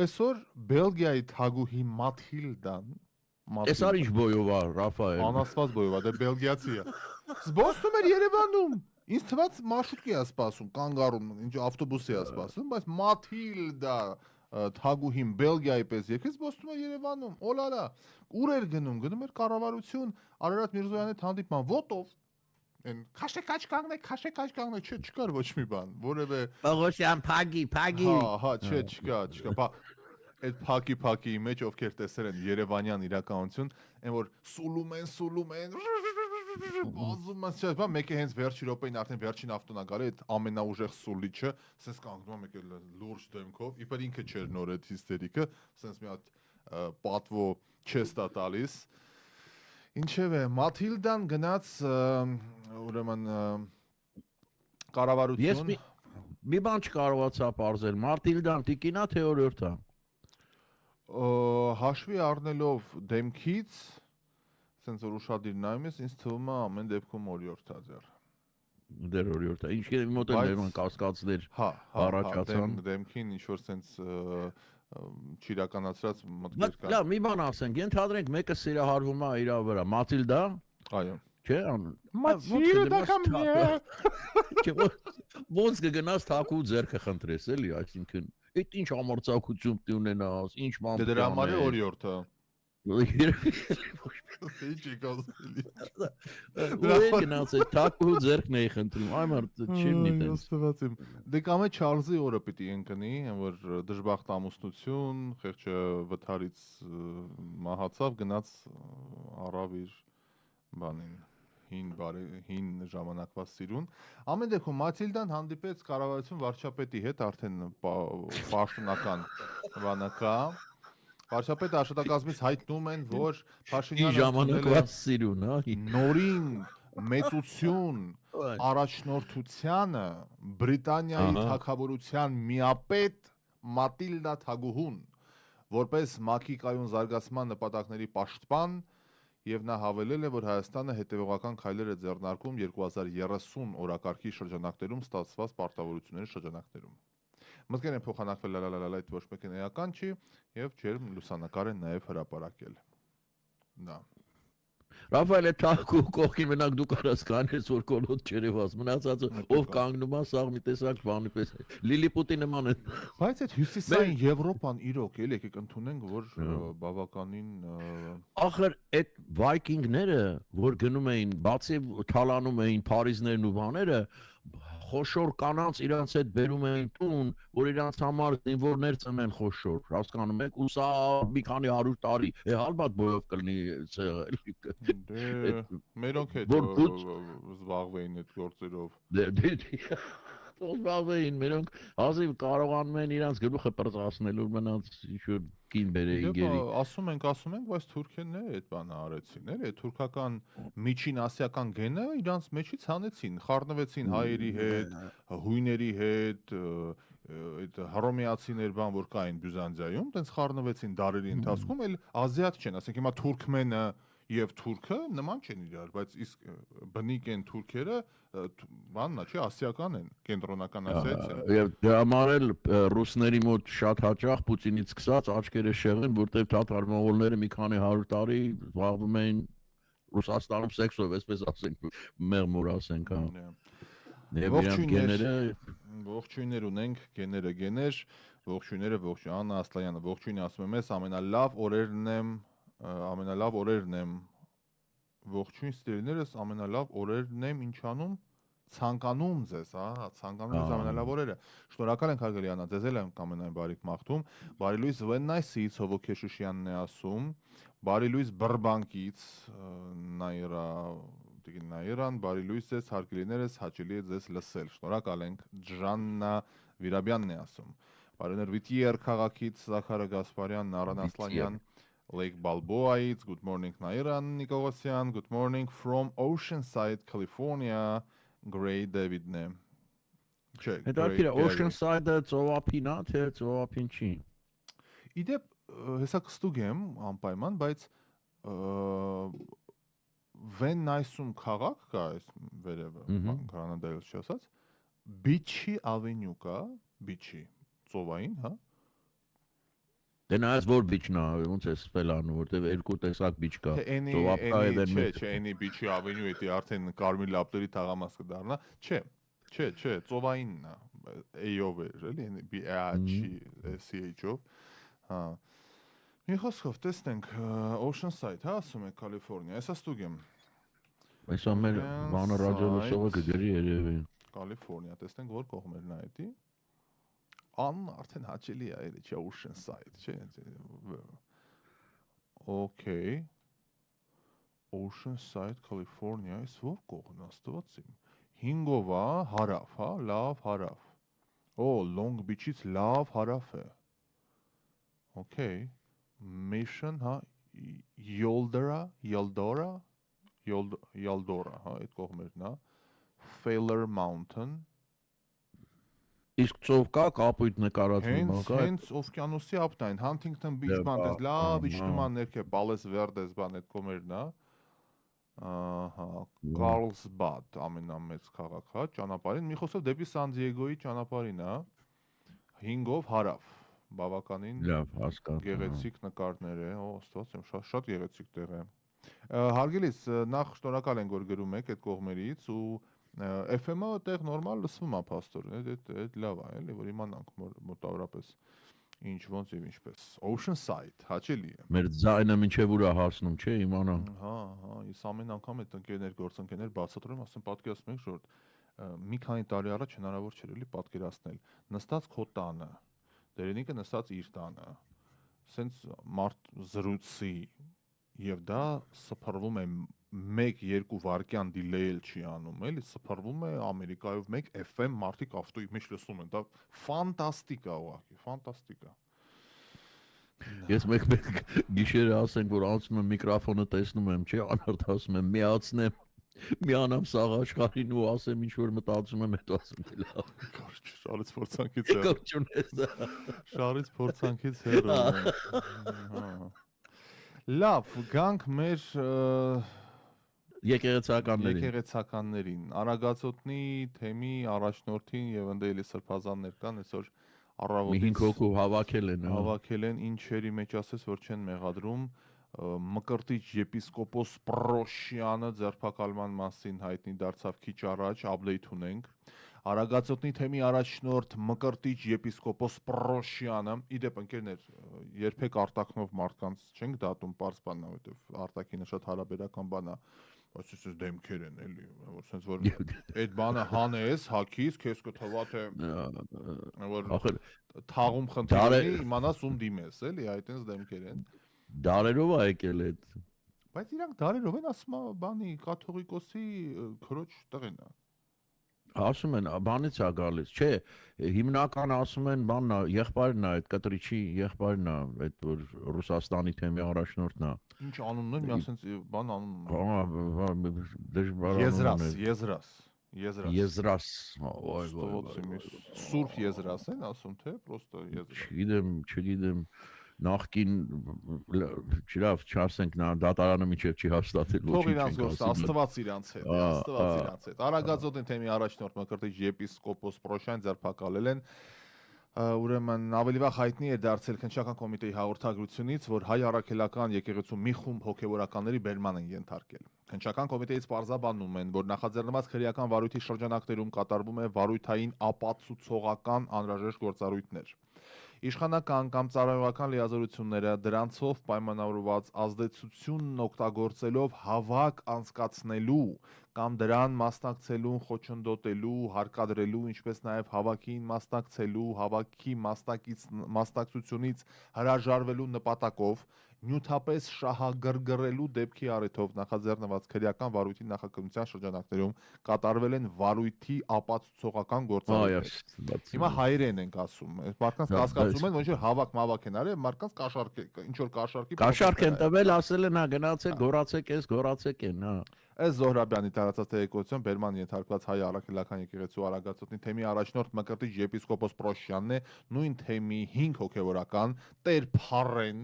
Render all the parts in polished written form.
Այսօր Բելգիայի թագուհի Էս արի ինչ բոյով է, Ռաֆայել։ անաստված բոյով, դե բելգիացի է։ Զբոսնում էր Երևանում։ Ինձ թվաց մարշրուտկի է սպասում, կանգառում, ինչ ավտոբուսի է սպասում, բայց Մաթիլդա թագուհին Բելգիայի պես եկեց զբոսնում է Երևանում։ Օլալա, ուր էր գնում էր կառավարություն, Արարատ Միրզոյանի հանդիպման, ոտով Են քաշեքաչ կանգնեք, չկար ոչ մի բան, որևէ Պողոսյան փագի։ հա, չկա, բա այդ փակի մեջ ովքեր տեսել են Երևանյան իրականություն, այն որ սուլում են, բազում են, բա մեկը հենց վերջի րոպեին արդեն վերջին ավտոն է գալի, այդ ամենաուժեղ սուլիչը, սենց կանգնում է մեկը լուրջ դեմքով, իբր ինքը չէր նոր այդ հիստերիկը, սենց մի հատ պատվո չեստա տալիս Ինչև է, Մաթիլդան գնաց ուրեմն կառավարություն Ես մի բան չկարողացա պարզել, Մաթիլդան տիկինա թե օրիորդա։ Հաշվի առնելով դեմքից, սենց որ ուշադիր նայում ես, ինձ թվում է ամեն դեպքում օրիորդա ձեր։ Դեր օրիորդա, ինչ մոտ են կասկածներ առաջացան։ Դեմքին ինչ որ սենց չիրականացրած մտքեր կան։ Լավ, մի բան ասենք, ենթադրենք մեկը սիրահարվում է իր վրա, Մաթիլդա։ Այո։ Չէ, Մաթիլդա կամնե։ Ոնց կգնաս թակու ձեռքը խնդրես էլի, այսինքն, այդ ինչ ամորձակություն ունենաս, ինչ բան։ Դե դրա համար է օրիորդը։ Ինչ եկազելի։ Ու գնաց է թակու ձեռքն էի խնդրում, այ մարդ չիմնի տենց։ Դե կամ է Չարլզի օրը պիտի ընկնի, որ դժբախտ ամուսնություն, խեղճը վթարից մահացավ, գնաց առավ իր բանին հին ժամանակվա սիրուն։ Ամեն դեպքում Մաթիլդան հանդիպեց կառավարություն վարչապետի հետ արդեն պաշտոնական բանակա Վարչապետը աշխատակազմից հայտնում են, որ Փաշինյանը ժամանակվա սիրուն, հա։ Նորին մեծություն առաջնորդությանը Բրիտանիայի թագավորության միապետ Մաթիլդա թագուհուն, որպես ՄԱԿ-ի կայուն զարգացման նպատակների պաշտպան եւ նա հավելել է, որ Հայաստանը հետևողական քայլեր է ձեռնարկում 2030 օրակարգի շրջանակներում ստացված պարտավորությունների շրջանակներում։ Մտքեր են փոխանակվել այդ ոչ մեկն էական չի եւ ջերմ լուսանկար են նաեւ հրապարակել։ Դա Ռաֆայել թակու կողքին մենակ դու կարաս կանես որ կոլոտ չերևաս մնացածը ով կանգնում է սաղ մի տեսակ բանի պես Լիլիպուտի նման է բայց այդ հյուսիսային Եվրոպան իրոք էլ եկեք ընդունենք որ բավականին ախր այդ վայկինգները որ գնում էին բացի թալանում էին Փարիզներն ու բաները խոշոր կանանց իրանց հետ բերում էին տուն, որ իրանց համար զինվորներ ծնեն խոշոր, հասկանում եք, ու սա մի քանի 100 տարի, հալբատ բոյով կլինի ցեղել։ Մերոնք հետ զբաղվեին այդ գործերով։ Զբաղվեին, մերոնք հազիվ կարողանում են իրանց գլուխը պրծացնելու մնաց ինչ-որ կին բերեին գերի։ Ասում ենք, բայց թուրքերները այդ բանը արեցին, էլի, թուրքական միջին ասիական գենը իրանց մեջից հանեցին, խառնվեցին հայերի հետ, հույների հետ, այդ հռոմեացիներ բան որ կային Բյուզանդիայում, տենց խառնվեցին դարերի ընթացքում, էլ ազիատ չեն, ասենք հիմա թուրքմենը եւ թուրքը նման չեն իրար, բայց իսկ բնիկ են թուրքերը բանն է, չի, ասիական են, կենտրոնական ասիայից են։ Եվ դրա համար էլ ռուսների մոտ շատ հաճախ Պուտինից սկսած աչքերը շեղեն, որտեղ թաթար մոնղոլները մի քանի 100 տարի զբաղվում էին Ռուսաստանում սեքսով, այսպես ասենք, մեղմուր ասենք, հա։ Եվ իրանք գեները ողջույններ ունենք, գեներ, ողջույնները Աննա Ասլայանը, ողջույն ասում եմ ես, ամենալավ օրերն եմ, ողջույն ստերիներս, ամենալավ օրերն եմ, ինչ անում, ցանկանում ձեզ, հա, ցանկանում ձեզ ամենալավ օրերը։ Շնորհակալ ենք հարգելի Աննա, ձեզ էլ ենք ամենայն բարիք մաղթում։ Բարի լույս Վեննայսից Հովոք Քեշուշյանն է ասում, բարի լույս Բրբանկից Նայրա Տիկին Նայրան, բարի լույս ձեզ հարգելիներս, հաճելի է ձեզ լսել։ Շնորհակալ ենք Ջաննա Վիրաբյանն է ասում։ Բարիներ Վիտիեր քաղաքից Զաքարը Գասպարյան, Նարան Ասլանյան, Lake Balboaից, good morning Նայրան Նիկողոսյան, good morning from Oceanside, California, Gray Davidն է։ Չէ, Հետաքրքիր է Oceanside-ը ծովափին է, թե ծովափին չի։ Իդեպ հեսա կստուգ եմ անպայման, բայց Վեննայսում քաղաք կա այս վերևը, Գրանադայից չասած, Beachy Avenue կա, Beachy, ծովային, հա։ Դե նայած որ բիճն է, ոնց է սպելանում, որտեվ երկու տեսակ բիճ կա։ Թե էնի Ծովափկա եւ այն չէ, մեկ։ չէ, էնի բիչի ավենյու էդի արդեն կարմիր լապտերի թաղամաս կդառնա։ Չէ, ծովայինն է։ A-ով էր, էլի, էնի B-A-H C-H-ով։ Հա։ Մի խոսքով տեսնենք Oceanside, հա, ասում եք Կալիֆոռնիա, հեսա ստուգեմ։ Այսա մեր բանը ռադիոլսովը կգրի երևի։ Կալիֆոռնիա, տեսնենք որ կողմերն է էդի։ Անուն արդեն հաճելի է, էլի, չէ, Oceanside, չէ։ Okay. Oceanside, California, is որ կողմն աստված իմ։ 5-ով է, հարավ, հա, լավ հարավ։ Long Beach-ից լավ հարավ է։ Okay. Mission, հա, Yaldora, հա, այդ կողմերն է։ Failure Mountain։ Իսկ ծով կա կապույտ նկարածում կա։ Հենց օվկիանոսի ապտային, Huntington Beach բան, դες լավ իջնման ներքև, Palos Verdes բան այդ կողմերն է։ Ահա, Carlsbad ամենամեծ քաղաք, հա, ճանապարհին, մի խոսքով դեպի Սան Դիեգոյի ճանապարհին է։ 5-ով հարավ, բավականին Լավ, հասկացա։ գեղեցիկ նկարներ է, աստված իմ, շատ գեղեցիկ տեղ է։ Հարգելիս, նախ շնորհակալ ենք որ գրում եք այդ կողմերից ու FM-ը այդտեղ նորմալ լսվում է փաստորեն, այդ լավ է, էլի, որ իմանանք մոտավորապես ինչ ոնց եւ ինչպես։ Oceanside, հաճելի է։ Մեր ձայնը մինչև ուր է հասնում, չէ, իմանանք։ Հա, ես ամեն անգամ այդ ընկերներ, գործընկերներ բացատրում, ասեմ պատկերացնում եք, որ մի քանի տարի առաջ հնարավոր չէր էլի պատկերացնել։ Նստած քո տանը, Դերենիկը նստած իր տանը, սենց մարդ զրուցի եւ դա սփռվում է 1-2 վայրկյան դիլեյել չի անում, էլի սփռվում է Ամերիկայով 1 FM մարդիկ ավտոյի մեջ լսում են, դա ֆանտաստիկ է ուղղակի, ֆանտաստիկ է։ Ես մեկ գիշերը ասենք որ անցում եմ միկրոֆոնը տեսնում եմ, չէ, անհարթ ասում եմ միացնեմ, միանամ սաղ աշխարհին ու ասեմ ինչ որ մտածում եմ, հետո ասում եմ լավ։ Շարից փորձանքից հեռու։ Կոչունես դա։ Շարից փորձանքից հեռու։ Հա։ Լավ, գանք մեր եկեղեցականներին, Արագածոտնի թեմի առաջնորդին եւ ընդ էլի սրբազաններ կան, այսօր առավոտից 5 հոգու հավաքել են, ինչերի մեջ ասես որ չեն մեղադրում Մկրտիչ եպիսկոպոս Պրոշյանը ձերբակալման մասին հայտնի դարձավ քիչ առաջ, update ունենք։ Արագածոտնի թեմի առաջնորդ Մկրտիչ եպիսկոպոս Պրոշյանը, իդեպ ընկերներ, երբեք արտաքնով մարդկանց չենք դատում, պարզ բան է, որովհետև արտաքինը շատ հարաբերական բան է, բայց ես դեմքեր են էլի, որ sense որ այդ բանը հանես, հակից, քեզ կթվա թե որ թաղում խնդիրի, իմանաս ում դիմես, էլի, այդտենց դեմքեր են։ Դարերով է եկել այդ։ Բայց իրանք դարերով են ասում բանի կաթողիկոսի քրոջ տղեն է։ Ասում են բանից է գալիս, չէ, հիմնական ասում են բանն է, եղբայրն է, այդ կտրիչի եղբայրն է, այդ որ Ռուսաստանի թեմի առաջնորդն է։ Ինչ անունն է, մի ասենց բան անունն է։ Եզրաս, Սուրբ Եզրաս են ասում, թե պրոստը Եզրաս։ Չգիտեմ, նախքին չլավ չասենք նա դատարանը միջև չի հաստատել ոչինչ։ Թող իրանց գործը Աստված իրանց հետ։ Արագածոտնի թեմի առաջնորդ Մկրտիչ եպիսկոպոս Պրոշյան ձերբակալել են։ Ուրեմն ավելի վաղ հայտնի է դարձել քննչական կոմիտեի հաղորդագրությունից, որ հայ առաքելական եկեղեցու մի խումբ հոգևորականների բերման են ենթարկել։ Քննչական կոմիտեից պարզաբանում են, որ նախաձեռնված քրեական վարույթի շրջանակներում կատարվում է վարույթային ապացուցողական անհրաժեշտ գործառույթներ։ Իշխանական կամ ծառայողական լիազորությունները դրանցով պայմանավորված ազդեցությունն օգտագործելով հավաք անցկացնելու կամ դրան մասնակցելուն խոչընդոտելու, հարկադրելու, ինչպես նաև հավաքին մասնակցելու, հավաքի մասնակցությունից հրաժարվելու նպատակով նյութապես շահագրգռելու դեպքի առիթով նախաձեռնված քրեական վարույթի նախաքննության շրջանակներում կատարվել են վարույթի ապացուցողական գործառույթներ։ Հիմա հայերեն ենք ասում, մարդկանց կասկածում են, որ հավաք են արել, մարդկանց կաշառք ինչ որ կաշառք են տվել, ասել են, հա գնացեք, գորացեք են, հա։ Ըստ Զոհրաբյանի տարածած տեղեկատվության բերման ենթարկված հայ առաքելական եկեղեցու Արագածոտնի թեմի առաջնորդ Մկրտիչ եպիսկոպոս Պրոշյանն է, նույն թեմի 5 հոգևորական Տեր Փարեն,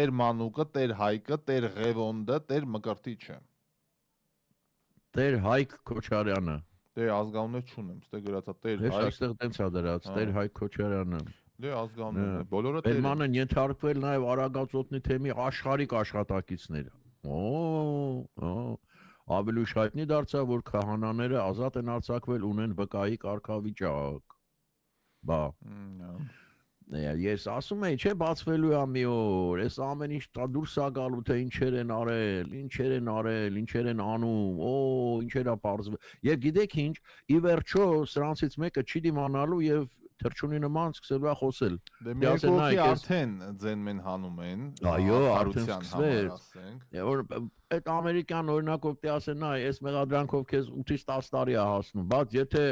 Տեր Մանուկը, Տեր Հայկը, Տեր Ղևոնդը, Տեր Մկրտիչը։ Տեր Հայկ Քոչարյանը։ Դե ազգանուններ չունեմ, ստե գրածա Տեր Ես Հայկ։ այստեղ տենց ա դրած, Տեր Հայկ Քոչարյանը։ Դե ազգանունն է, բոլորը Տեր են։ Բերման են ենթարկվել նաև Արագածոտնի թեմի աշխարհիկ աշխատակիցները։ Ավելի ուշ հայտնի դարձավ, որ քահանաները ազատ են արձակվել, ունեն վկայի կարգավիճակ։ Բա։ Ես ասում եի, չէ, բացվելու է մի օր, այս ամեն ինչ դուրս է գալու, թե ինչեր են արել, ինչեր են անում, ինչեր է պարզվել։ Եվ գիտեք ինչ, ի վերջո սրանցից մեկը չի դիմանալու եւ թրջունի նման սկսելու է խոսել։ Դե մի երկու արդեն ձեն մեն հանում են։ Այո, արդեն սկսվեց։ Որ այդ ամերիկյան օրինակով դե ասեն, այ այս մեղադրանքով քեզ 8-ից 10 տարի է հասնում, բայց եթե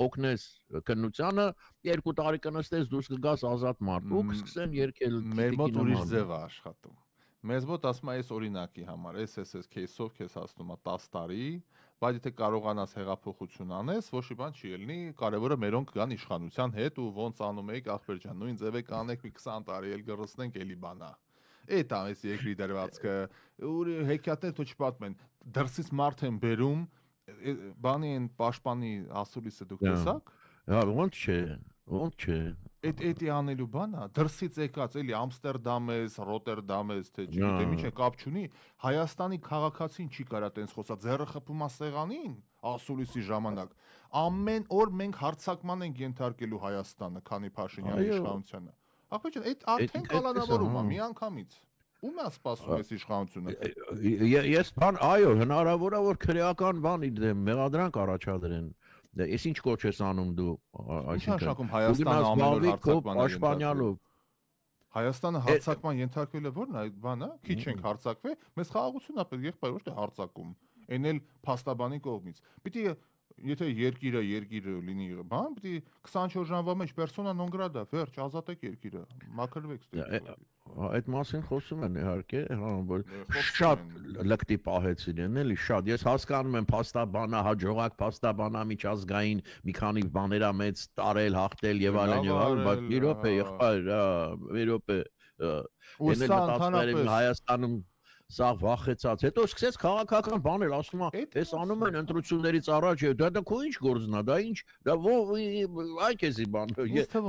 օգնես քննությանը 2 տարի կնստես դուրս կգաս ազատ մարդ ու կսկսեն երկել մեր մոտ ուրիշ ձև է աշխատում։ Մեզ մոտ ասում է այս օրինակի համար, այս кейսով քեզ հասնում է 10 տարի, բայց եթե կարողանաս հեղափոխություն անես, ոչ մի բան չի ելնի, կարևորը մերոնք գան իշխանության հետ ու ոնց անում եք ախպեր ջան, նույն ձև եք անեք մի 20 տարի էլ գռսնենք էլի բանա։ Այդ է այս երկրի դրվածքը, ու հեքիաթներ թող չպատմեն, դրսից մարդ են բերում, բանի են պաշտպանի ասուլիսը դուք տեսաք։ Հա, ոնց չէ։ Էդի անելու բան է, դրսից եկած էլի Ամստերդամ ես, Ռոտերդամ ես, թե չգիտեմ ինչ է, կապ չունի, Հայաստանի քաղաքացին չի կարա տենց խոսա, ձեռը խփում է սեղանին, ասուլիսի ժամանակ։ Ամեն օր մենք հարձակման ենք ենթարկելու Հայաստանը, քանի Փաշինյանի իշխանությանը։ Ախպեր ջան, այդ արդեն կալանավորում է միանգամից։ Ում է սպասում այս իշխանությունը։ Ես այո, հնարավոր է որ քրեական բան իդեմ, մեղադրանք առաջադրեն։ Ես ինչ կոչ ես անում դու, այսինքն Հայաստանը ամեն օր հարձակման Հայաստանը հարձակման ենթարկվել է ո՞րն է այդ բանը, քիչ ենք հարձակվել, մեզ խաղաղություն է պետք, եղբայր ոչ թե հարձակում, այն էլ փաստաբանի կողմից։ Պիտի եթե երկիրը լինի, բան, պիտի 24 ժամվա մեջ persona non grata, վերջ, ազատեք երկիրը, մաքրվեք ստեղ։ Այդ մասին խոսում են իհարկե, որ շատ լկտի պահեցին են, էլի շատ։ Ես հասկանում եմ փաստաբանը, հաջողակ փաստաբանա միջազգային մի քանի բաներա մեծ տարել, հաղթել եւ այլն, բայց մի րոպե, եղբայր, մի րոպե։ Էն էլ մտածում Հայաստանում սա վախեցած, հետո սկսեց քաղաքական բաներ, ասում է, այս անում են ընտրություններից առաջ, դա քո ինչ գործն է, դա ինչ, դա այ քեզի բան,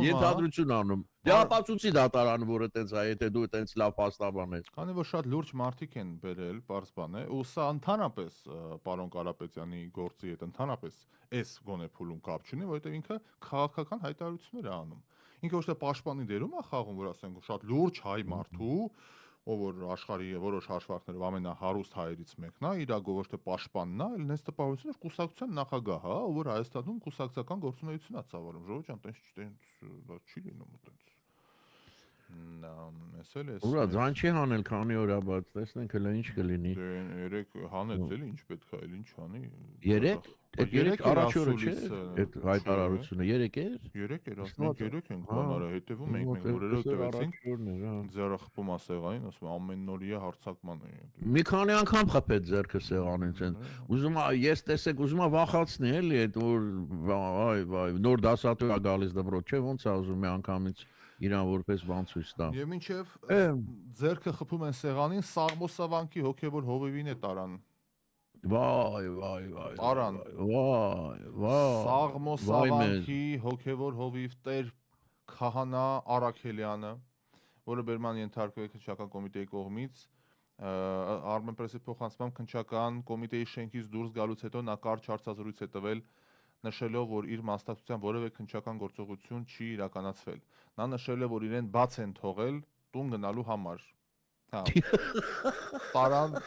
ենթադրություն անում։ Դե ապացուցի դատարանը, որը տենց է, եթե դու տենց լավ փաստաբան ես։ Քանի որ շատ լուրջ մարդիկ են բերել, պարզ բան է, ու սա ընդհանրապես պարոն Կարապետյանի գործի հետ ընդհանրապես այս գոնե փուլում կապ չունի, որովհետև ինքը քաղաքական հայտարարություններ է անում։ Ինքը ոչ թե պաշտպանի դերում է խաղում, որ ասենք շատ լուրջ հայ մարդու ով որ աշխարհի որոշ հաշվարկներով ամենահարուստ հայերից մեկն է, իր ոչ թե պաշտպանն է, այլ նես տպավորություններ կուսակցության նախագահ, հա, ով որ Հայաստանում կուսակցական գործունեություն է ծավալում, ժողովուրդ ջան, տենց չի լինում այդպես։ Ուրա ձայն չի հանել քանի օր, բայց տեսնենք հələ ինչ կլինի։ Դե երեք հանեց էլի, ինչ պետք է, այլ ինչ անի։ Երեք առաջ օրը չէ, այդ հայտարարությունը երեք էր։ Երեք էր, ասենք երեք ենք բանարը, հետևում ենք մենք օրերը տվեցինք։ Ձեռը խփում է սեղանին, ասում ամեն նորիա հարձակման է։ Մի քանի անգամ խփեց ձեռքը սեղանից են։ Ուզում է, ես տեսեք, ուզում է վախացնի էլի, այդ որ նոր դասատու է գալիս դպրոց, չէ, ոնց է ուզում է անգամից իրան որպես բան ցույց տա։ Եվ մինչև ձեռքը խփում են սեղանին, Սաղմոսավանքի հոգևոր հովիվին է տարան։ Վայ։ Տարան։ Վայ։ Սաղմոսավանքի հոգևոր հովիվ Տեր քահանա Արաքելյանը, որը բերման ենթարկվել է քննչական կոմիտեի կողմից, Armenpress-ի փոխանցմամբ քննչական կոմիտեի շենքից դուրս գալուց հետո նա կարճ հարցազրույց է տվել, նշելով, որ իր մասնակցության որևէ քննչական գործողություն չի իրականացվել։ Նա նշել է, որ իրեն բաց են թողել տուն գնալու համար։ Հա։ Տարան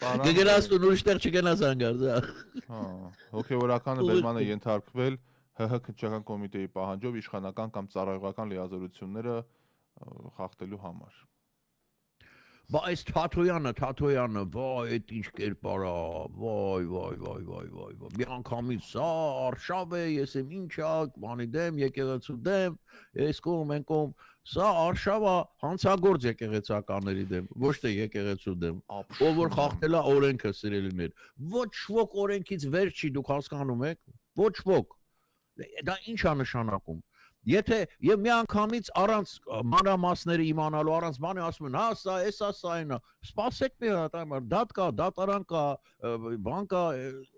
Գերաս ու ուրիշտեղ չգնաս անգարդ։ Հա, հոգևորականը բերմանը ենթարկվել ՀՀ քննչական կոմիտեի պահանջով իշխանական կամ ծառայողական լիազորությունները խախտելու համար։ Բա այս Թաթոյանը, վայ, այդ ինչ կերպար է, վայ, մի անգամից սա արշավ է, ես եմ ինչա, բանի դեմ, եկեղեցու դեմ, ես կողմ, են կողմ, սա արշավ է հանցագործ եկեղեցականների դեմ, ոչ թե եկեղեցու դեմ, ով որ խախտել է օրենքը սիրելիներ, ոչ ոք օրենքից վեր չի, դուք հասկանում եք, ոչ ոք, դա ինչ է նշանակում, Եթե եւ մի անգամից առանց մանրամասները իմանալու առանց բանի ասում են, հա, սա, էսա, սա այնա։ Սպասեք մի հատ, դատ կա, դատարան կա, բան կա,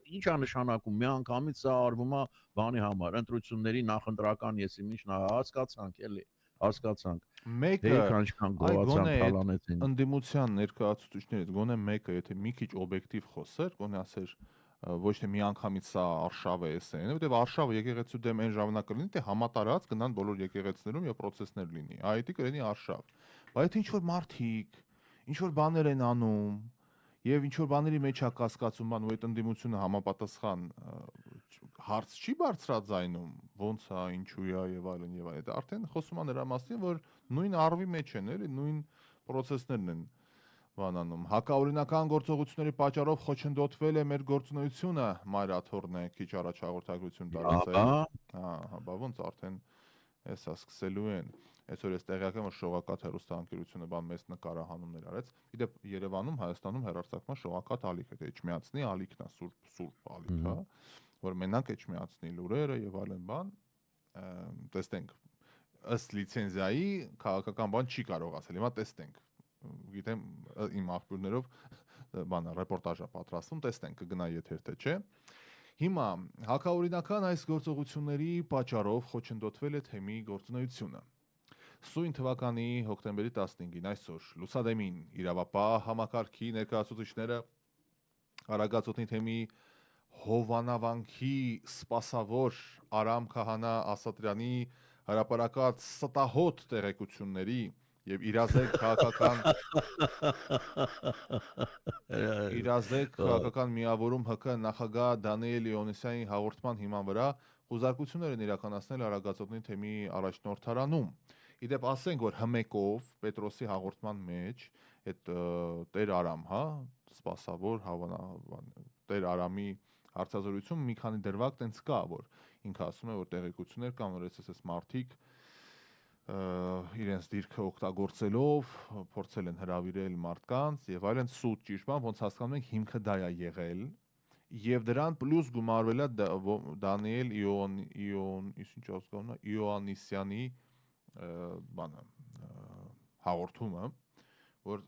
ի՞նչ է նշանակում։ Միանգամից սա արվում է բանի համար, ընտրությունների նախընտրական եսի ինչ հասկացանք էլի, հասկացանք։ Մեկը Հեյք անչքան այ գողացան գոնե այդ թալանեցին։ ընդդիմության ներկայացուցիչներից գոնե մեկը եթե մի քիչ օբյեկտիվ խոսեր, գոնե ասեր ոչ թե միանգամից սա արշավ է էսեն, որտեվ արշավը եկեղեցու դեմ այն ժամանակ կլինի, թե համատարած գնան բոլոր եկեղեցիներում եւ պրոցեսներ լինի։ Այդի կլինի արշավ։ Բայց ինչ որ մարդիկ, ինչ որ բաներ են անում, եւ ինչ որ բաների մեջ է կասկածում, բան ու այդ ընդդիմությունը համապատասխան հարց չի բարձրաձայնում, ոնց է, ինչու է եւ այլն եւ այլն։ Դա արդեն խոսում է նրա մասին, որ նույն առվի մեջ են, էլի, նույն process-ներն են բանանում։ Հակաօրինական գործողությունների պատճառով խոչընդոտվել է մեր գործունեությունը, Մայրաթորն է քիչ առաջ հաղորդագրություն տալիս է։ Հա, բա ոնց արդեն էսա սկսելու են։ Այսօր ես տեղյակ եմ, որ շողակաթ հեռուստաընկերությունը բան մեծ նկարահանումներ արեց։ Իդեպ Երևանում, Հայաստանում հեռարձակման շողակաթ ալիք է, Էջմիածնի ալիքն է, սուրբ ալիք, հա, որ մենակ Էջմիածնի լուրերը եւ այլն բան, տեսնենք, ըստ լիցենզիայի քաղաքական բան չի կարող ասել։ Հիմա տեսնենք։ Գիտեմ, իմ աղբյուրներով բանը ռեպորտաժ է պատրաստվում, տեսնենք կգնա եթեր թե չէ։ Հիմա հակաօրինական այս գործողությունների պատճառով խոչընդոտվել է թեմի գործունեությունը։ Սույն թվականի հոկտեմբերի 15-ին այսօր Լուսադեմին իրավապահ համակարգի ներկայացուցիչները Արագածոտնի թեմի Հովանավանքի սպասավոր Արամ Քահանա Ասատրյանի հրապարակած ստահոդ տեղեկությունների եւ իրազեկ քաղաքական միավորում ՀԿ նախագահ Դանիել Իոնիսյանի հաղորդման հիման վրա խոզարկություններ են իրականացնել Արագածոտնի թեմի առաջնորդարանում։ Իդեպ ասենք, որ հմեկով Պետրոսի հաղորդման մեջ այդ Տեր Արամ, հա, սպասավոր Տեր Արամի հարցազրույցում մի քանի դրվագ տենց կա, որ ինքը ասում է, որ տեղեկություններ կան, որ այս մարդիկ իրենց դիրքը օգտագործելով փորձել են հրավիրել մարդկանց եւ այլն սուտ ճիշտ만 ոնց հասկանում ենք հիմքը դա է եղել եւ դրան պլյուս գումարվել է Դանիել Իոաննիսյանի բանը հաղորդումը որ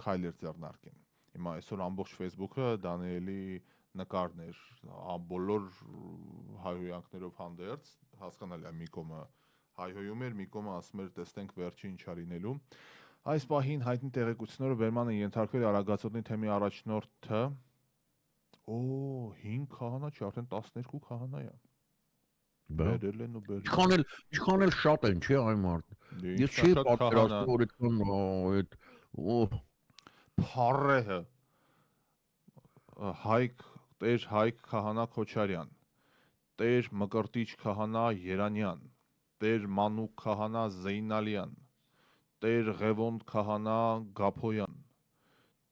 քայլեր ձեռնարկեն հիմա այսօր ամբողջ Facebook-ը Դանիելի նկարներ բոլոր հայհոյանքներով հանդերձ հասկանալի է մի կողմը հայհոյում էր մի կողմը ասում էր տեսնենք վերջին ինչա լինելու այս պահին հայտնի տեղեկությունները բերման են ենթարկվել Արագածոտնի թեմի առաջնորդը 5 քահանա չի արդեն 12 քահանա է բերել են ու բերել Ինչքան էլ շատ են չի այն մարդ ես չի պատկերացնում որ այդքան այդ Փարեհը Տեր Հայկ Քահանա Քոչարյան Տեր Մկրտիչ Քահանա Երանյան Տեր Մանուկ Քահանա Զեյնալյան Տեր Ղևոնդ Քահանա Գափոյան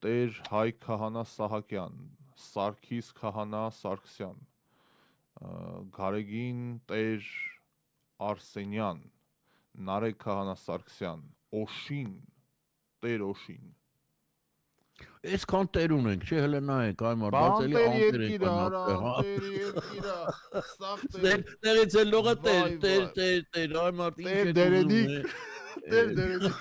Տեր Հայկ Քահանա Սահակյան Սարգիս Քահանա Սարգսյան Գարեգին Տեր Արսենյան Նարեկ Քահանա Սարգսյան Օշին Տեր Օշին Այսքան տեր ունենք, չէ՞ հələ նայեք այ մարդ, բայց էլի անտեր ենք անում։ Տերից էլ լողը տեր, այ մարդ ինչ է դերենիկ, դերենիկ։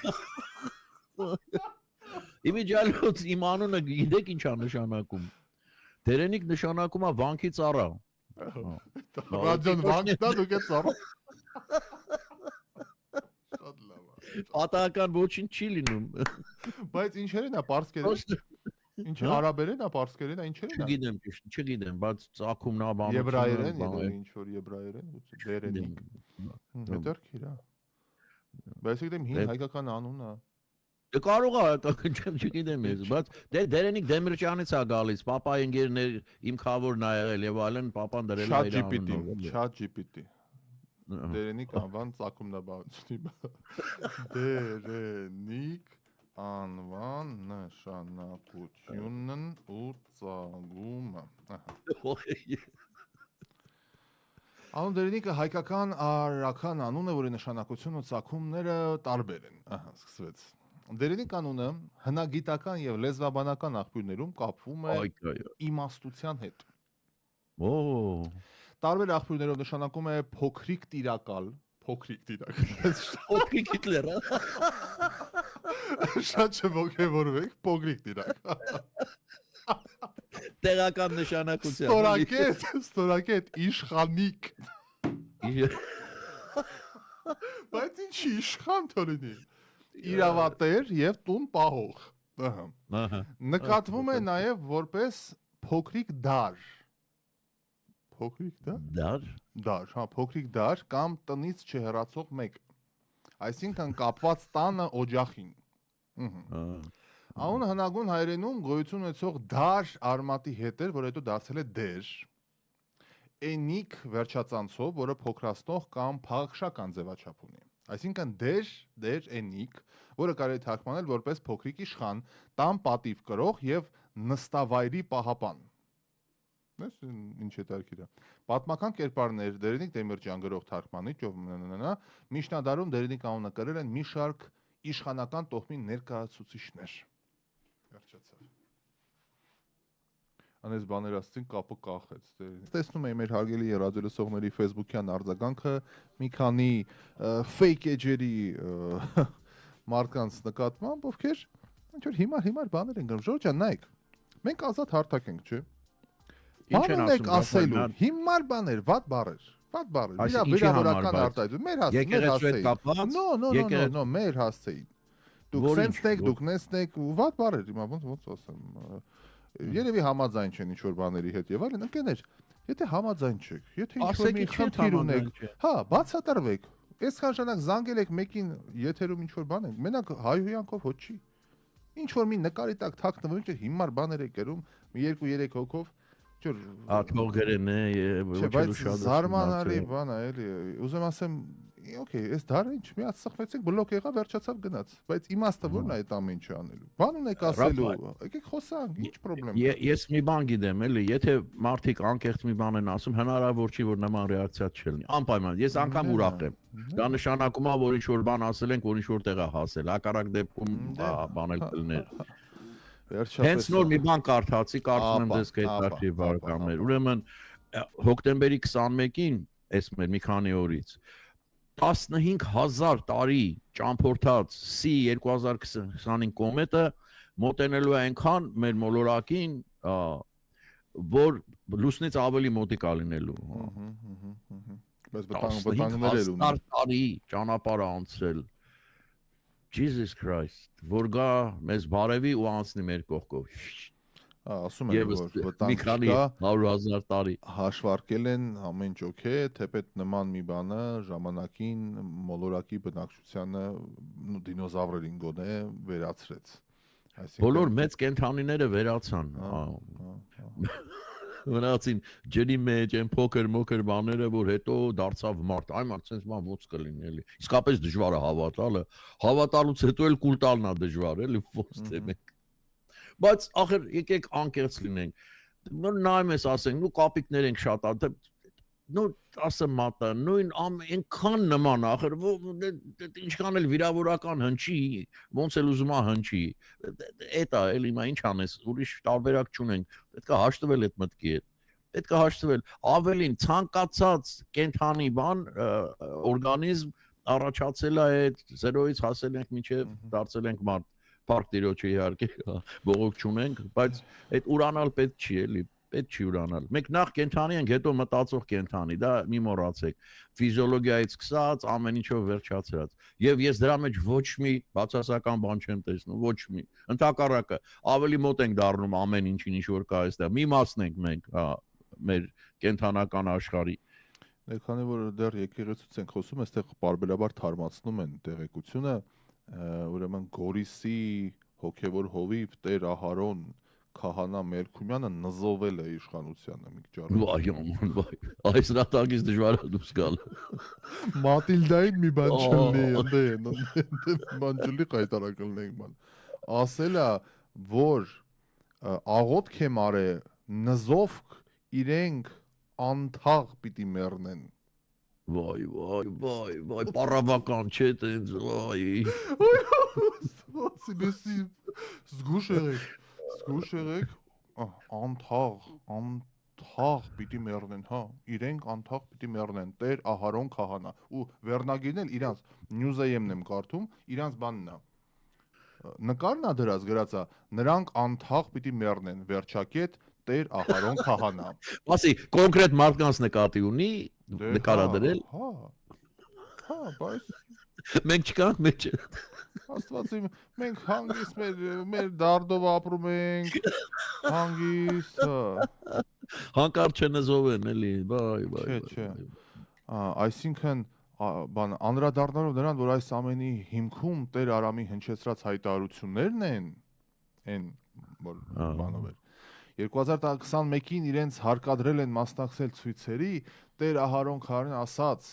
Իմիջիալոց իմ անունը գիտեք ինչ է նշանակում։ Դերենիկ նշանակում է վանքի ծառա։ Ռադիոն վանքն է դուք է ծառա։ Պատահական ոչինչ չի լինում։ Բայց ինչերն է պարսկերեն։ Ինչ արաբերեն է պարսկերեն է ինչերն է։ Չգիտեմ, բայց ցակումն է բանը։ Եբրայերեն, ինչ որ եբրայերեն, դերենիկ։ Հետարքիր է։ Բայց գիտեմ հին հայկական անուն է։ Դե կարող է, չգիտեմ ես, բայց դերենիկ Դեմիրճյանից է գալիս, papa ընկերներ իմ խավորն ա եղել եւ այլն, papan դրել է իր անունը։ ChatGPT Դերենիկ անվան ծագումնաբանությունի Դերենիկ անվան նշանակությունն ու ծագումը Անուն Դերենիկը հայկական արական անուն է, որի նշանակությունն ու ծագումները տարբեր են սկսվեց Դերենիկ անունը հնագիտական եւ լեզվաբանական աղբյուրներում կապվում է իմաստության հետ Տարբեր աղբյուրներով նշանակում է փոքրիկ տիրակալ Փոքրիկ Հիտլեր Շատ չողջևորվեք փոքրիկ տիրակալ Տեղական նշանակությամբ։ Ստորակետ իշխանիկ։ Բայց ինչի իշխան թողնի։ Իրավատեր եւ տուն պահող։ Ահա։ Ահա։ Նկատվում է նաև որպես փոքրիկ դար։ Փոքրիկ դար։ Դար։ Դար, հա, փոքրիկ դար կամ տնից չհեռացող մեկ։ Այսինքն կապված տանը օջախին։ Անունը հնագույն հայերենում գոյություն ունեցող դար արմատի հետ էր, որ հետո դարձել է դեր։ Էնիկ վերջածանցով, որը փոքրացնող կամ փաղաքշական ձևաչափ ունի։ Այսինքն դեր էնիկ, որը կարելի է թարգմանել որպես փոքրիկ իշխան, տան պատիվ կրող եւ նստավայրի պահապան։ Ես ինչ է տարկիրը։ Պատմական կերպարներ Դերենիկ Դեմիրճյան գրող թարգմանիչ, ով Միջնադարում Դերենիկ անունը կրել են մի շարք իշխանական տոհմի ներկայացուցիչներ։ Վերջացավ։ Անես բաներ ասցին կապը կախեց։ Տեսնում եմ մեր հարգելի ռադիոլսողների Facebook-յան արձագանքը մի քանի fake edge-երի մարդկանց նկատմամբ, ովքեր ինչ որ հիմար բաներ են գրում։ Ժորժ ջան, նայեք։ Մենք ազատ հարթակ ենք, չէ՞։ Բան եք ասելու, հիմար բաներ, վատ բառեր, վիրավորական արտահայտություն, մեր հասցեին։ No, մեր հասցեին։ Դուք սենցն եք, դուք նեսն եք, վատ բառեր, հիմա ոնց ասեմ։ Երևի համաձայն չեն ինչ-որ բաների հետ եւ այլն, ընկերներ, եթե համաձայն չեք, եթե ինչ-որ մի խնդիր ունեք, հա, բացատրվեք։ Այսքան ժամանակ զանգել եք մեկին եթերում ինչ-որ բան ենք, մենակ հայհոյանքով հոչ չի։ Ինչ-որ մի նկարի տակ թաքնվում, ինչ հիմար բաներ եք գրում, մի 2-3 հոգով Աթողերն է ոչ շատ զարմանալի բան է էլի ուզում ասեմ օքեյ այս դարը ինչ մի հատ սխմեցինք բլոկ եղավ վերջացավ գնաց բայց իմաստը ո՞րն է այդ ամեն ինչը անելու բան ունեք ասելու եկեք խոսանք ինչ խնդրեմ ես մի բան գիտեմ էլի եթե մարդիկ անկեղծ մի բան են ասում հնարավոր չի որ նման ռեակցիա չլինի անպայման ես անգամ ուրախ եմ դա նշանակում է որ ինչ որ բան ասել ենք որ ինչ որ տեղ է հասել հակառակ դեպքում բան էլ կլներ Հենց նոր մի բան կարդացի, կարծում եմ ձեզ կհետաքրքրի բարեկամներ։ Ուրեմն հոկտեմբերի 21-ին, այս մեր մի քանի օրից 15000 տարի ճամփորդած C2025 կոմետը մոտենելու է այնքան մեր մոլորակին, որ լուսնից ավելի մոտիկ է լինելու։ Բայց վտանգներ էլ ունի։ Տարի ճանապարհ անցրել։ Jesus Christ, որ գա մեզ բարևի ու անցնի մեր կողքով։ Ասում են որ վտանգ կա 100,000 տարի։ Հաշվարկել են ամեն ինչ օքեյ, թեպետ նման մի բանը ժամանակին մոլորակի բնակչությանը դինոզավրերին գոնե վերացրեց։ Բոլոր մեծ կենդանիները վերացան։ Մնացին ջրի մեջ այն փոքր բաները, որ հետո դարձավ մարդ։ Այ մարդ sense բան ոնց կլինի էլի։ Իսկապես դժվար է հավատալը։ Հավատալուց հետո էլ կուլ տալն է դժվար, էլի ոնց դեմեք։ Բայց ախր եկեք անկեղծ լինենք։ Նոր նայում ես ասենք, նու կապիկներ ենք շատ, նո ասեմ մատը, նույն այնքան նման ախր ինչքան էլ վիրավորական հնչի, ոնց էլ ուզում է հնչի։ Էտա էլի մա ինչ անես, ուրիշ տարբերակ չունենք։ Պետք է հաշտվել այդ մտքի հետ։ Պետք է հաշտվել ավելին ցանկացած կենթանի բան օրգանիզմ առաջացել է այդ 0-ից հասել ենք մինչև դարձել ենք մարդ։ Պարկ տիրոջը իհարկե բողոք չունենք, բայց այդ ուրանալ պետք չի էլի։ Պետք չի ուրանալ։ Մենք նախ կենթանի ենք, հետո մտածող կենթանի, դա մի մոռացեք։ Ֆիզիոլոգիայից սկսած, ամեն ինչով վերջացրած։ Եվ ես դրա մեջ ոչ մի բացասական բան չեմ տեսնում, ոչ մի։ Ընդհակառակը, ավելի մոտ ենք դառնում ամեն ինչին, ինչ որ կա այստեղ։ Մի մասն ենք մենք, մեր կենթանական աշխարհի։ Քանի որ դեռ եկեղեցուց ենք խոսում, այստեղ պարբերաբար թարմացնում են տեղեկությունը, ուրեմն Գորիսի հոգևոր հովիվ Տեր Ահարոն Քահանա Մերքումյանը նզովել է իշխանությանը մի քիչ առաջ։ Վայ աման, վայ։ Այս ռատագից դժվար է դուրս գալ։ Մատիլդային մի բան չլինի, բան չլի հայտարարել բան։ Ասել է, որ աղոթք եմ արել նզովք իրենք անթաղ պիտի մեռնեն։ Վայ, պարավական չէ տենց, վայ։ Զգուշ եղեք, անթաղ պիտի մեռնեն, հա, իրենք անթաղ պիտի մեռնեն, Տեր Ահարոն Քահանա, ու վերնագիրն էլ իրանց, նյուզայեմն եմ կարդում, իրանց բանն է, նկարն է դրած գրածա, նրանք անթաղ պիտի մեռնեն, վերջակետ, Տեր Ահարոն քահանա։ Ասի կոնկրետ մարդկանց նկատի ունի նկարադրել։ Հա, բայց Մենք չկանք մեջ։ Աստվածի մենք հանգիստ մեր դարդով ապրում ենք, հանգիստ, Հանկարծ չնզով են էլի, բայ։ Չէ։ Այսինքն բան անդրադառնալով նրան, որ այս ամենի հիմքում Տեր Արամի հնչեցրած հայտարարություններն են, այն որ բանով էր 2021-ին իրենց հարկադրել են մասնակցել ցույցերի, Տեր Ահարոն քահանան ասաց.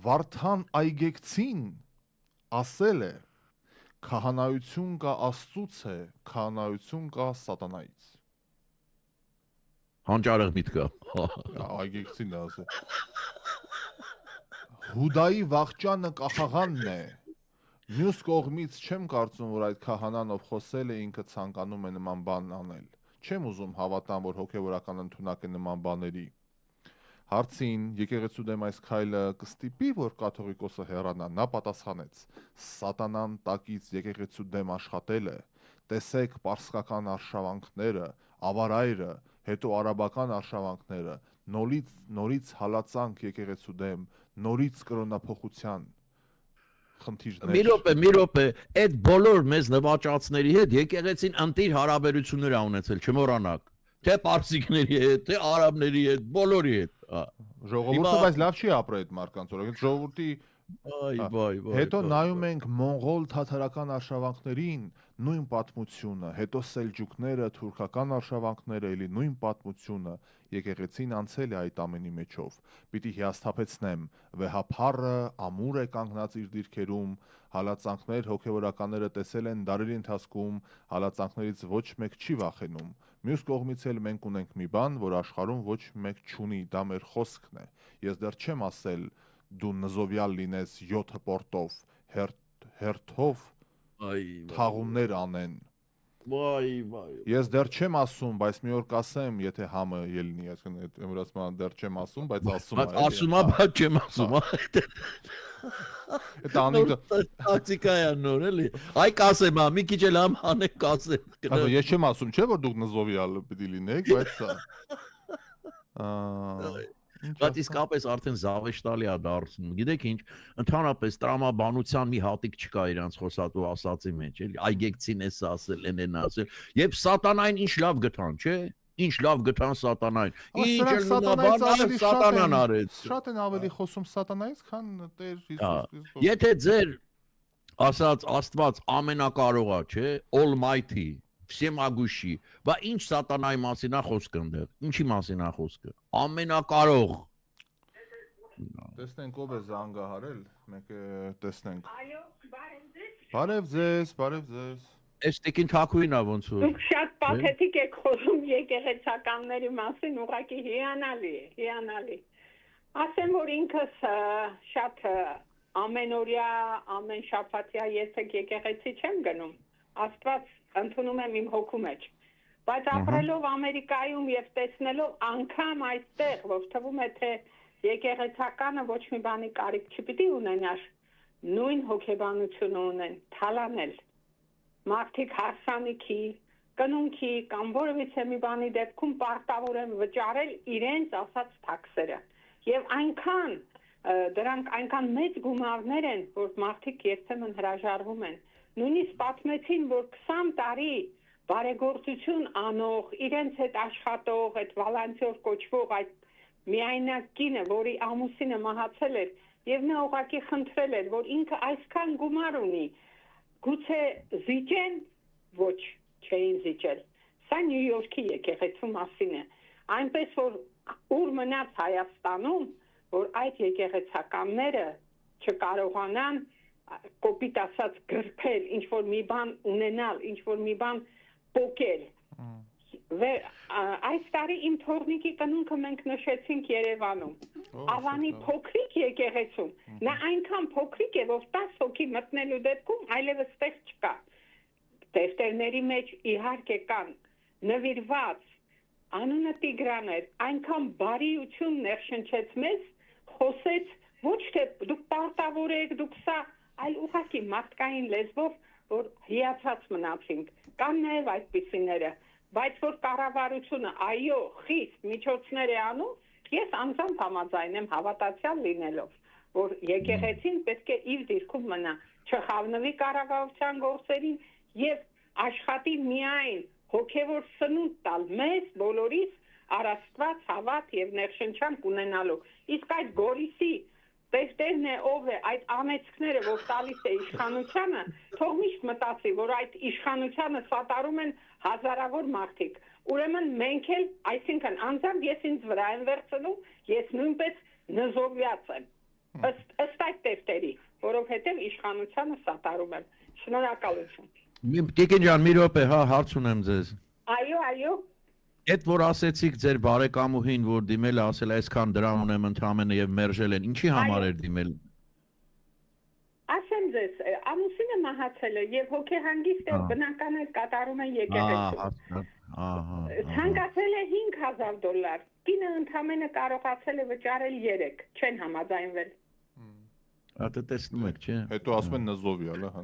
Վարդան այգեկցին ասել է. քահանայություն կա Աստծուց է, քահանայություն կա սատանայից։ Հանճարեղ միտքը։ Այգեկցին է ասել։ Հուդայի վաղճանը կախաղանն է։ Մյուս կողմից չեմ կարծում, որ այդ քահանան, ով խոսել է, ինքը ցանկանում է նման բան անել։ Չեմ ուզում հավատամ, որ հոգևորական ընդունակ է նման բաների։ Հարցին եկեղեցու դեմ այս քայլը կստիպի, որ կաթողիկոսը հեռանա, նա պատասխանեց. Սատանան տակից եկեղեցու դեմ աշխատել է, տեսեք պարսկական արշավանքները, ավարայրը, հետո արաբական արշավանքները, նորից հալածանք եկեղեցու դեմ, նորից կրոնափոխության խնդիրներ։ Մի րոպե, այդ բոլոր մեզ նվաճածների հետ եկեղեցին ընտիր հարաբերություններ ա ունեցել, չմոռանաք։ Թե պարսիկների հետ, թե արաբների հետ, բոլորի հետ։ Ժողովուրդը բայց լավ չի ապրել այդ մարդկանց օրոք, ժողովրդի Հետո նայում ենք մոնղոլ թաթարական արշավանքներին, նույն պատմությունը, հետո սելջուկները, թուրքական արշավանքները, էլի նույն պատմությունը, եկեղեցին անցել է այդ ամենի մեջով։ Պիտի հիասթափեցնեմ, վեհափառը ամուր է կանգնած իր դիրքերում, հալածանքներ հոգևորականները տեսել են դարերի ընթացքում, հալածանքներից ոչ մեկ չի վախենում։ Մյուս կողմից էլ մենք ունենք մի բան, որ աշխարհում ոչ մեկ չունի, դա մեր խոսքն է։ Ես դեռ չեմ ասել դու նզովյալ լինես 7 պորտով, հերթով թաղումներ անեն։ Ես դեռ չեմ ասում, բայց մի օր կասեմ, եթե համը ելնի, այսինքն որ ասում եմ դեռ չեմ ասում, բայց ասում եմ։ Ասում եմ, բայց չեմ ասում։ Դա անեկդոտ տակտիկա է նոր էլի։ Այ կասեմ, մի քիչ էլ ամ անեք կասեմ։ Ես չեմ ասում, չէ՞ որ դուք նզովյալ պիտի լինեք, բայց սա Բայց իսկապես արդեն զավեշտալի է դարձնում։ Գիտեք ինչ, ընդհանրապես տրամաբանության մի հատիկ չկա իրանց խոսատու ասածի մեջ, էլի այգեկցին էս ասել, են ասել, եւ սատանային ինչ լավ գտան, չէ՞։ Ինչ լավ գտան սատանային։ Ինչ էլ նույնաբան սատանան արեց։ Շատ են ավելի խոսում սատանայից, քան Տեր Հիսուս Քրիստոս։ Եթե ձեր ասած Աստված ամենակարող է, չէ՞, Almighty Всемогущий, բա ինչ սատանայի մասին է խոսքը այնտեղ։ Ինչի մասին է խոսքը։ Ամենակարող։ Տեսնենք ով է զանգահարել, մեկը տեսնենք։ Այո, բարև ձեզ։ Բարև ձեզ, բարև ձեզ։ Այս տիկին թակուին է ոնց որ։ Դուք շատ պաթետիկ եք խոսում եկեղեցականների մասին, ուղղակի հիանալի է, հիանալի։ Ասեմ, որ ինքս շատ ամենօրյա, ամեն շաբաթյա երբեք եկեղեցի չեմ գնում։ Աստված ընդունում եմ իմ հոգու մեջ։ Բայց ապրելով Ամերիկայում եւ տեսնելով անգամ այստեղ, որ թվում է թե եկեղեցականը ոչ մի բանի կարիք չպիտի ունենար, նույն հոգեբանությունը ունեն, թալանել։ Մարդիկ հարսանիքի, կնունքի կամ որևիցե մի բանի դեպքում պարտավոր են վճարել իրենց ասած թաքսերը։ Եվ այնքան դրանք այնքան մեծ գումարներ են, որ մարդիկ երբեմն հրաժարվում են։ Նույնիսկ պատմեցին, որ 20 տարի բարեգործություն անող, իրենց հետ աշխատող, այդ վալանտիոր կոչվող այդ միայնակ կինը, որի ամուսինը մահացել էր, եւ նա ուղղակի խնդրել էր, որ ինքը այսքան գումար ունի, գուցե զիջեն, ոչ, չէին զիջել։ Սա Նյու Յորքի եկեղեցու մասին է։ Այնպես որ ուր մնաց Հայաստանում, որ այդ եկեղեցականները չկարողանան կոպիտ ասած գրփել, ինչ որ մի բան ունենալ, ինչ որ մի բան պոկել։ Այս տարի իմ թորնիկի կնունքը մենք նշեցինք Երևանում։ Ավանի փոքրիկ եկեղեցում։ Նա այնքան փոքրիկ է, որ 10 հոգի մտնելու դեպքում այլևս տեղ չկա։ Տեֆտերների մեջ իհարկե կան նվիրված, անունը Տիգրան էր, այնքան բարիություն ներշնչեց մեզ, խոսեց ոչ թե դուք պարտավոր եք, դուք սա, այլ ուղղակի մարդկային լեզվով, որ հիացած մնացինք։ Կան նաև այդպիսիները, բայց որ կառավարությունը այո, խիստ միջոցներ է անում, ես անձամբ համաձայն եմ հավատացյալ լինելով, որ եկեղեցին պետք է իր դիրքում մնա, չխավնվի կառավարության գործերին եւ աշխատի միայն հոգեվոր սնունդ տալ մեզ բոլորիս առաստված հավատ եւ ներշնչանք ունենալու։ Իսկ այդ Գորիսի Տերն է ով է այդ անեծքները, որ տալիս է իշխանությանը, թող միշտ մտածի, որ այդ իշխանությանը սատարում են հազարավոր մարդիկ։ Ուրեմն մենք էլ, այսինքն անձամբ ես ինձ վրա եմ վերցնում, ես նույնպես նզովյաց եմ։ Ըստ այդ տերերի, որովհետև իշխանությանը սատարում եմ։ Շնորհակալություն։ Տիկին ջան, մի րոպե, հա, հարց ունեմ ձեզ։ Այո։ Այդ որ ասեցիք ձեր բարեկամուհին, որ դիմել է, ասել այսքան դրամ ունեմ ընդամենը եւ մերժել են, ինչի համար էր դիմել։ Ասեմ ձեզ, ամուսինը մահացել է եւ հոգեհանգիստ է, բնական է կատարում են եկեղեցում։ Ցանկացել է $5,000, կինը ընդամենը կարողացել է վճարել 3, չեն համաձայնվել։ Ատե տեսնում եք, չէ։ Հետո ասում են նզովյալ, հա,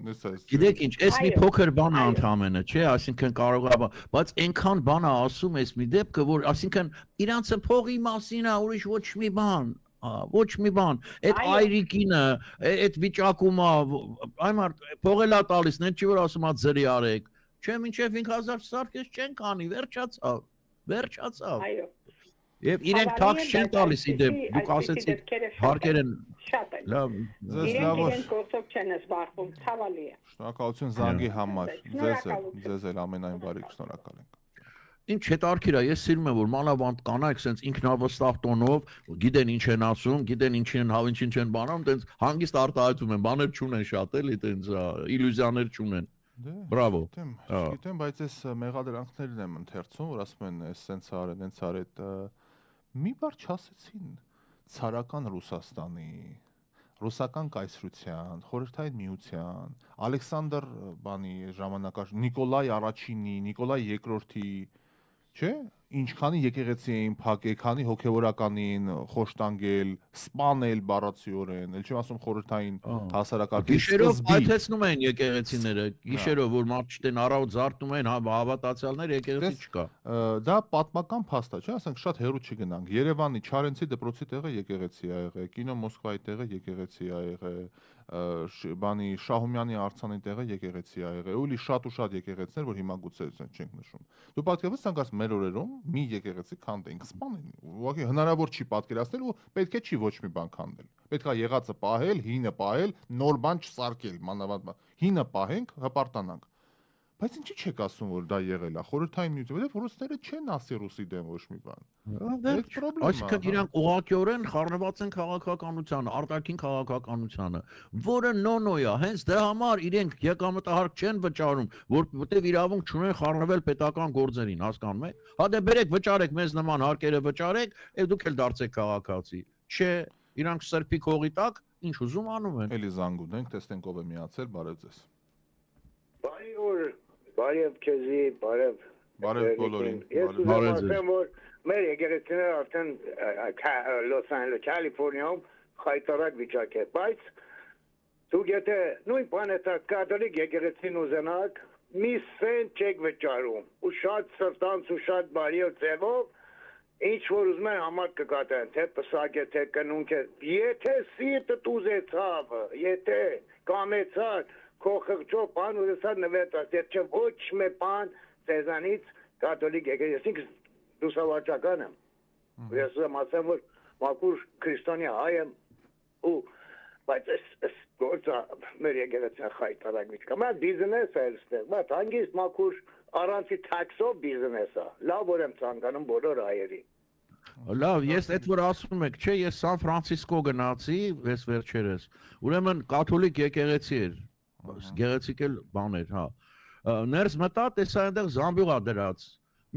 Գիտեք ինչ, այս մի փոքր բան է ընդամենը, չէ, այսինքն կարող է, բայց այնքան բան է ասում այս մի դեպքը, որ այսինքն իրանցը փողի մասին է, ուրիշ ոչ մի բան, ոչ մի բան։ Այդ այրիկինը, այդ վիճակում է, այմար փողել է տալիս, նեն չի որ ասում է ձրի արեք։ Չէ, մինչև 5,000 սարքես չեն կանի, վերջացավ։ Այո։ Եվ իրենք թաքս չեն տալիս իդեպ, դուք ասեցիք հարկեր են լավ, իրենք գործով չեն զբաղվում, ցավալի է։ Շնորհակալություն զանգի համար, ձեզ էլ ամենայն բարիք, շնորհակալ ենք։ Ինչ հետարքիր է, ես սիրում եմ, որ մանավանդ կանայք սենց ինքնավստահ տոնով, գիտեն ինչ են ասում, գիտեն ինչ են բանում, տենց հանգիստ արտահայտում են, բաներ չունեն շատ էլի, տենց իլյուզիաներ չունեն։ Բրավո։ Գիտեմ, բայց այս մեղադրանքներն եմ ընթերցում, որ ասում են, այս սենց արեն, հենց արետ մի բար չասեցին ցարական Ռուսաստանի, ռուսական կայսրության, խորհրդային միության, Ալեքսանդր բանի ժամանակաշ Նիկոլայ առաջինի, Նիկոլայ երկրորդի, չէ՞, ինչքանի եկեղեցի էին փակել, քանի հոգևորականին խոշտանգել, սպանել բառացիորեն, ել չեմ ասում խորհրդային հասարակարգի գիշերով այթեցնում էին եկեղեցիները, գիշերով որ մարդ չտեն առավոտ զարթնում էին, հավատացյալներ եկեղեցի չկա։ Դա պատմական փաստ է, չէ՞, ասենք շատ հեռու չգնանք։ Երևանի Չարենցի դպրոցի տեղը եկեղեցի ա եղել, Կինո Մոսկվայի տեղը եկեղեցի ա եղել, բանի Շահումյանի արձանի տեղը եկեղեցի ա եղել, ու լի շատ ու շատ եկեղեցիներ, որ հիմա գուցե չենք նշում։ Դու պատկերացրու ցանկաս մեր օրերում մի եկեղեցի քանդենք, սպանեն։ Ուղղակի հնարավոր չի պատկերացնել ու պետք է չի ոչ մի բան քանդել։ Պետք է եղածը պահել, հինը պահել, նոր բան չսարքել, մանավանդ հինը պահենք, հպարտանանք։ Բայց ինչի՞ չեք ասում, որ դա եղել է խորհրդային միություն, որովհետև ռուսները չեն ասի ռուսի դեմ ոչ մի բան։ Այսինքն իրանք ուղղակիորեն խառնված են քաղաքականությանը, արտաքին քաղաքականությանը, որը նոնո է, հենց դրա համար իրենք եկամտահարկ չեն վճարում, որովհետև իրավունք չունեն խառնվել պետական գործերին, հասկանում եք։ Հա դե բերեք վճարեք մեզ նման հարկերը վճարեք, եւ դուք էլ դարձեք քաղաքացի։ Չէ, իրանք սրբի կողի տակ ինչ ուզում անում են։ Էլի զանգում ենք, տեսնենք ով է միացել, բարև ձեզ։ Բարև քեզի, բարև բոլորին։ Ես ուզում ասեմ, որ մեր եկեղեցիները արդեն Լոս Անջելես, Կալիֆոռնիայում խայտարակ վիճակ է, բայց դուք եթե նույն պլանետա կաթոլիկ եկեղեցին ուզենաք, մի սենտ չեք վճարում, ու շատ սրտանց ու շատ բարի ձևով, ինչ որ ուզում են համար կկատարեն, թե պսակ է, թե կնունք է, եթե սիրտը ուզեցավ, եթե կամեցար, քո խղճով բան ուրեսար նվերտած, եթե չէ ոչ մի բան ձեզանից կաթոլիկ եկեղեցին լուսավորչական եմ։ Ես ուզում ասեմ, որ մաքուր քրիստոնյա հայ եմ ու բայց այս գործը մեր եկեղեցին խայտարակ վիճակա։ Մա բիզնես է այստեղ, բայց հանգիստ մաքուր առանցի տաքսով բիզնես է։ Լավ որ եմ ցանկանում բոլոր հայերին։ Լավ, ես այդ որ ասում եք, չէ, ես Սան Ֆրանցիսկո գնացի, ես վերջերս։ Ուրեմն կաթոլիկ եկեղեցի էր, գեղեցիկ էլ բան էր, հա։ Ներս մտա, տեսա այնտեղ զամբյուղ ա դրած։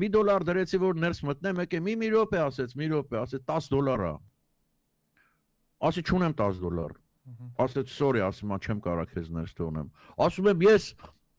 $1 դրեցի, որ ներս մտնեմ, եկե մի րոպե ասեց, $10 ա։ Ասի չունեմ $10։ Ասեց sorry, ասում եմ, չեմ կարող քեզ ներս թողնեմ։ Ասում եմ, ես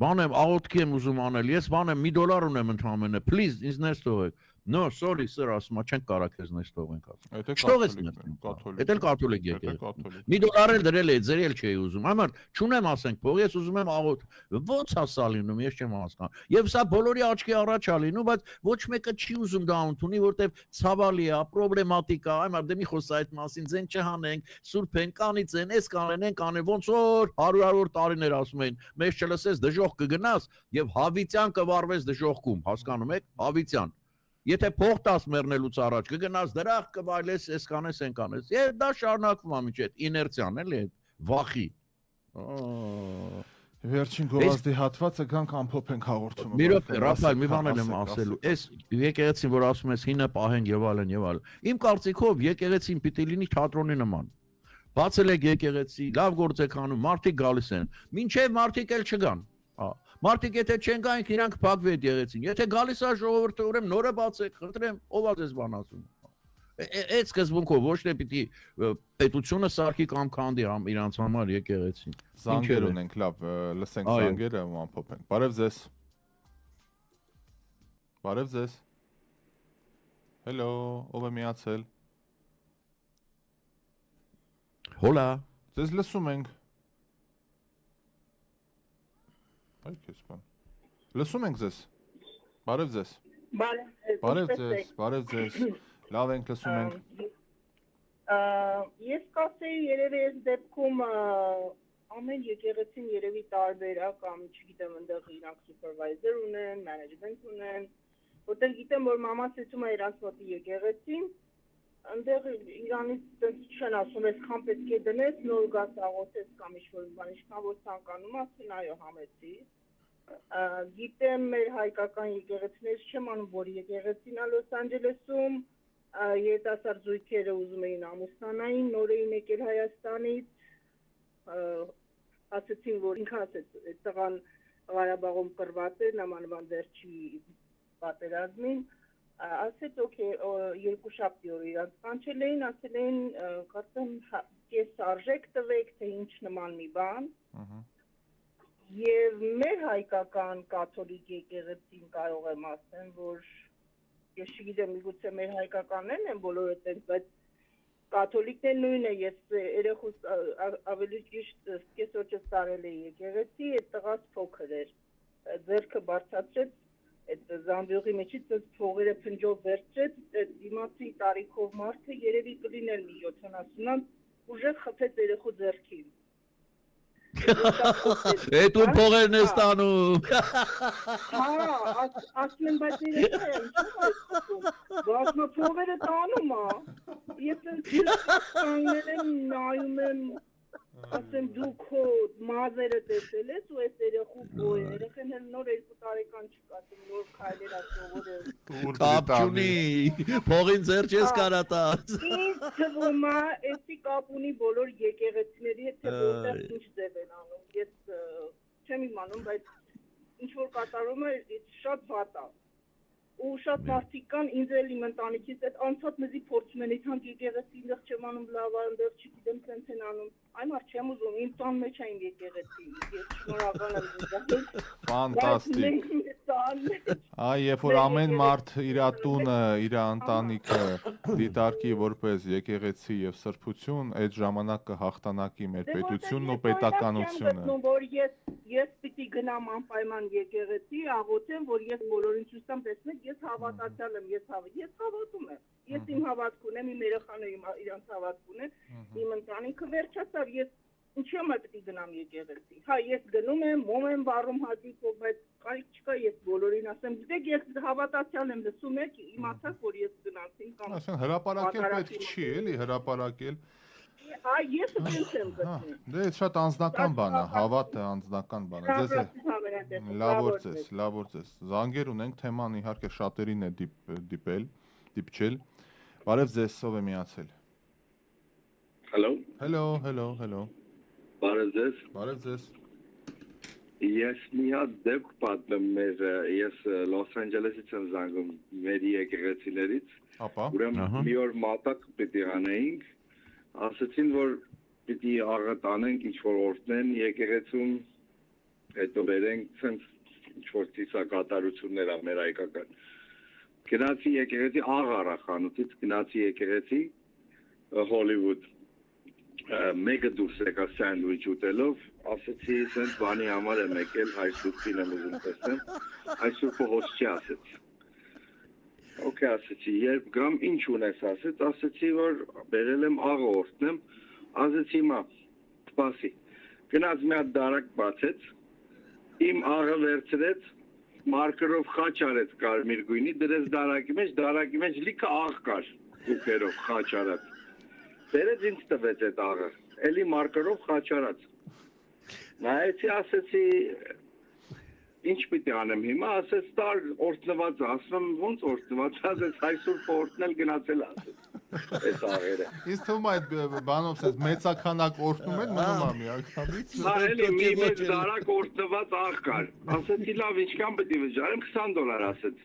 բան եմ, աղոթքի եմ ուզում անել, ես բան եմ $1 ունեմ ընդհանրապես, please ինձ ներս թողեք։ No, sorry, sir, ասում չենք կարա քեզ նես թողենք ասում։ Եթե Չթողես կաթոլիկ նես։ կաթոլիկ։ Էդ էլ կաթոլիկ Եթե եկեղեցի։ կաթոլիկ։ $1 էլ դրել է, ձերել չէի ուզում։ Համար չունեմ ասենք, փող ես ուզում եմ աղոտ։ Ո՞նց է սա լինում, ես չեմ հասկանում։ Եվ սա բոլորի աչքի առաջ է լինում, բայց ոչ մեկը չի ուզում դա ընդունի, որտեվ ցավալի է, պրոբլեմատիկ է, այմար դե մի խոսա այդ մասին, ձեն չհանենք, սուրբ են, կանից են, էս կանեն, կանեն, ոնց որ 100 տարիներ ասում են, մեզ չլսես դժոխք կգնաս եւ հավիտյան կվարվես դժոխքում, հասկանում եք, հավիտյան։ Եթե փող տաս մեռնելուց առաջ կգնաս դրախ կվայլես, էս կանես, են կանես։ Եվ դա շարունակվում է միջի այդ իներցիան, էլի այդ վախի։ Վերջին գովազդի հատվածը գանք ամփոփենք հաղորդումը։ Մի րոպե, Ռաֆայել, մի բան եմ ասելու։ Այս եկեղեցին, որ ասում ես հինը պահեն եւ այլն եւ այլն։ Իմ կարծիքով եկեղեցին պիտի լինի թատրոնի նման։ Բացել եք եկեղեցի, լավ գործ եք անում, մարդիկ գալիս են։ Մինչև մարդիկ էլ չգան։ Մարդիկ եթե չեն գա, իրանք փակվի այդ եկեղեցին։ Եթե գալիս է ժողովուրդը, ուրեմն նորը բացեք, խնդրեմ, ով է ձեզ բան ասում։ Այդ սկզբունքով ոչ թե պիտի պետությունը սարքի կամ քանդի իրանց համար եկեղեցին։ Զանգեր ունենք, լավ, լսենք զանգերը ու ամփոփենք։ Բարև ձեզ։ Բարև ձեզ։ Hello, ով է միացել։ Հոլա։ Ձեզ լսում ենք։ Այ քեզ բան։ Լսում ենք ձեզ։ Բարև ձեզ։ Բարև ձեզ, բարև ձեզ։ Լավ ենք լսում ենք։ Ես կասեի երևի այս դեպքում ամեն եկեղեցին երևի տարբեր է կամ չգիտեմ այնտեղ իրանք սուպերվայզեր ունեն, մենեջմենտ ունեն, որտեղ գիտեմ որ մամասեցում է իրանք մոտի եկեղեցին, այնտեղ իրանից չեն ասում ես քան պետք է դնես, նոր գաս աղոթես կամ ինչ-որ բան, ինչքան որ ցանկանում ասեն, այո, համեցի։ Գիտեմ մեր հայկական եկեղեցիներից չեմ անում, որ եկեղեցին է Լոս Անջելեսում երիտասարդ զույգերը ուզում էին ամուսնանային, նոր էին եկել Հայաստանից, ասեցին, որ ինքը ասեց, այդ տղան Ղարաբաղում կռված է, նմանվան վերջի պատերազմին, ասեց, օքեյ, երկուշաբթի օր իրանց կանչել էին, ասել էին, կարծեմ, կես արժեք տվեք, թե ինչ նման մի բան, եւ մեր հայկական կաթոլիկ եկեղեցին կարող եմ ասեմ, որ ես չգիտեմ, միգուցե մեր հայկականներն են բոլորը տենց, բայց կաթոլիկներն նույնն է, ես երեխուս ավելի ճիշտ կեսօր չստարել էի եկեղեցի, այդ տղաս փոքր էր, ձեռքը բարձրացրեց, այդ զամբյուղի մեջից փողերը փնջով վերցրեց, դիմացի տարիքով մարդը երևի կլիներ մի 70-ան, ուժեղ խփեց երեխու ձեռքին։ Էդ ու փողերն է ստանում։ Հա, ասում եմ, բայց երեխա է, ինչ ասում, փողերը տանում է, ես կանգնել եմ, նայում եմ, ասեմ դու քո մազերը տեսել ես ու այս երեխու բոյ է, երեխեն հել նոր 2 տարեկան չկա, նոր քայլեր ասողորը։ Կապ չունի, փողին ձեռ չես կարա տաս։ Ինձ թվում է, էսի կապ ունի բոլոր եկեղեցիների հետ, թե որտեղ ինչ ձև են անում, ես չեմ իմանում, բայց ինչ որ կատարում է, շատ վատ է։ Ու շատ մարդիկ կան, ինձ էլ իմ ընտանիքից այդ անցած մեզի փորձում են, իհանք եկեղեցի ինձ չեմ անում լավ, այնտեղ չգիտեմ ցենց են անում։ Այմար չեմ ուզում, իմ տան մեջ է իմ եկեղեցի, ես շնորհակալ եմ դրանից։ Ֆանտաստիկ։ Այ երբ որ ամեն մարդ իր տունը, իր ընտանիքը դիտարկի որպես եկեղեցի եւ սրբություն, այդ ժամանակ կհաղթանակի մեր պետությունն ու պետականությունը։ Որ ես պիտի գնամ անպայման եկեղեցի, աղոթեմ, որ ես բոլորին ցույց տամ, տեսնեք, ես հավատացյալ եմ, ես հավատում եմ։ Ես իմ հավատք ունեմ, իմ երեխաները իրանց հավատք ունեն, իմ ընտանիքը վերջացավ, ես ինչի՞ համար պիտի գնամ եկեղեցի։ Հա, ես գնում եմ, մոմ եմ վառում հատիկով, բայց կարիք չկա ես բոլորին ասեմ, գիտեք, ես հավատացյալ եմ, լսում եք, իմացաք, որ ես գնացին կամ։ Ասեն հրապարակել պետք չի, էլի, հրապարակել։ Այ ես ինձ եմ գտնում։ Դե շատ անձնական բան է, հավատը անձնական բան է։ Ձեզ է։ Լավ օրձես։ Զանգեր ունենք, թեման իհարկե շատերին է դիպչել։ Բարև ձեզ, ով է միացել։ Hello։ Բարև ձեզ։ Բարև ձեզ։ Ես մի հատ դեպք պատմեմ ես Լոս Անջելեսից եմ զանգում մեր եկեղեցիներից։ Ապա։ Ուրեմն մի օր մատակ պիտի անեինք, ասացին որ պիտի աղտանենք ինչ-որ օրհնեն եկեղեցում, հետո վերենք ցենց ինչ-որ ծիսակատարություններ ա մեր հայկական։ Գնացի եկեղեցի աղարախանութից գնացի եկեղեցի Հոլիվուդ մեկը դուրս եկա սանդվիչ ուտելով, ասեցի սենց բանի համար եմ եկել, հայ սուրբին եմ ուզում տեսնեմ, հայ սուրբը հոս չի ասեց։ Okay, ասեցի, երբ գամ ինչ ունես ասեցի, որ բերել եմ աղը օրտնեմ, ասեցի հիմա, սպասի, գնաց մի հատ դարակ բացեց, իմ աղը վերցրեց, մարկերով խաչ արեց կարմիր գույնի, դրեց դարակի մեջ լիքը աղ կար, ուկերով խաչ արած։ Բերեց ինձ տվեց այդ աղը, էլի մարկերով խաչ արած։ Նայեցի, ասեցի, ինչ պիտի անեմ հիմա, ասեց տար օրտնված, ասում ոնց օրտնված, ասեց այսօր օրտնել գնացել ասեց, այս աղերը։ Իսկ թվում այդ բանով սենց մեծականակ օրտնում են, մնում է միանգամից։ Էլի մի մեծ դարակ օրտնված աղ կար, ասեցի լավ, ինչքան պիտի վճարեմ, $20 ասեց։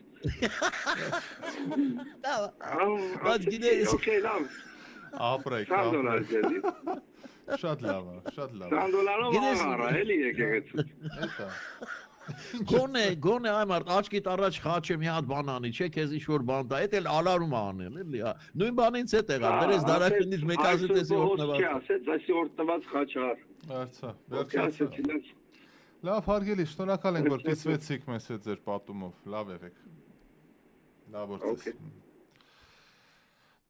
Okay, լավ։ Ապրեք, $20 ձեզի։ շատ լավ է։ $20-ով աղ արա, էլի եկեղեցու։ Էտա։ Գոնե այ մարդ աչքիդ առաջ խաչը մի հատ բան անի, չէ, քեզ ինչ որ բան տա, էդ էլ ալարում անել, էլի։ Նույն բանից հետ եղավ, դրես դարակնից մեկ ասեցի օրտնված։ Ասեց, այսի օրտնված խաչար։ Արցա, վերջացա։ Լավ, հարգելի, շնորհակալ ենք, որ կիսվեցիք մեզ հետ ձեր պատումով։ Լավ եղեք։ Լավ օրցես։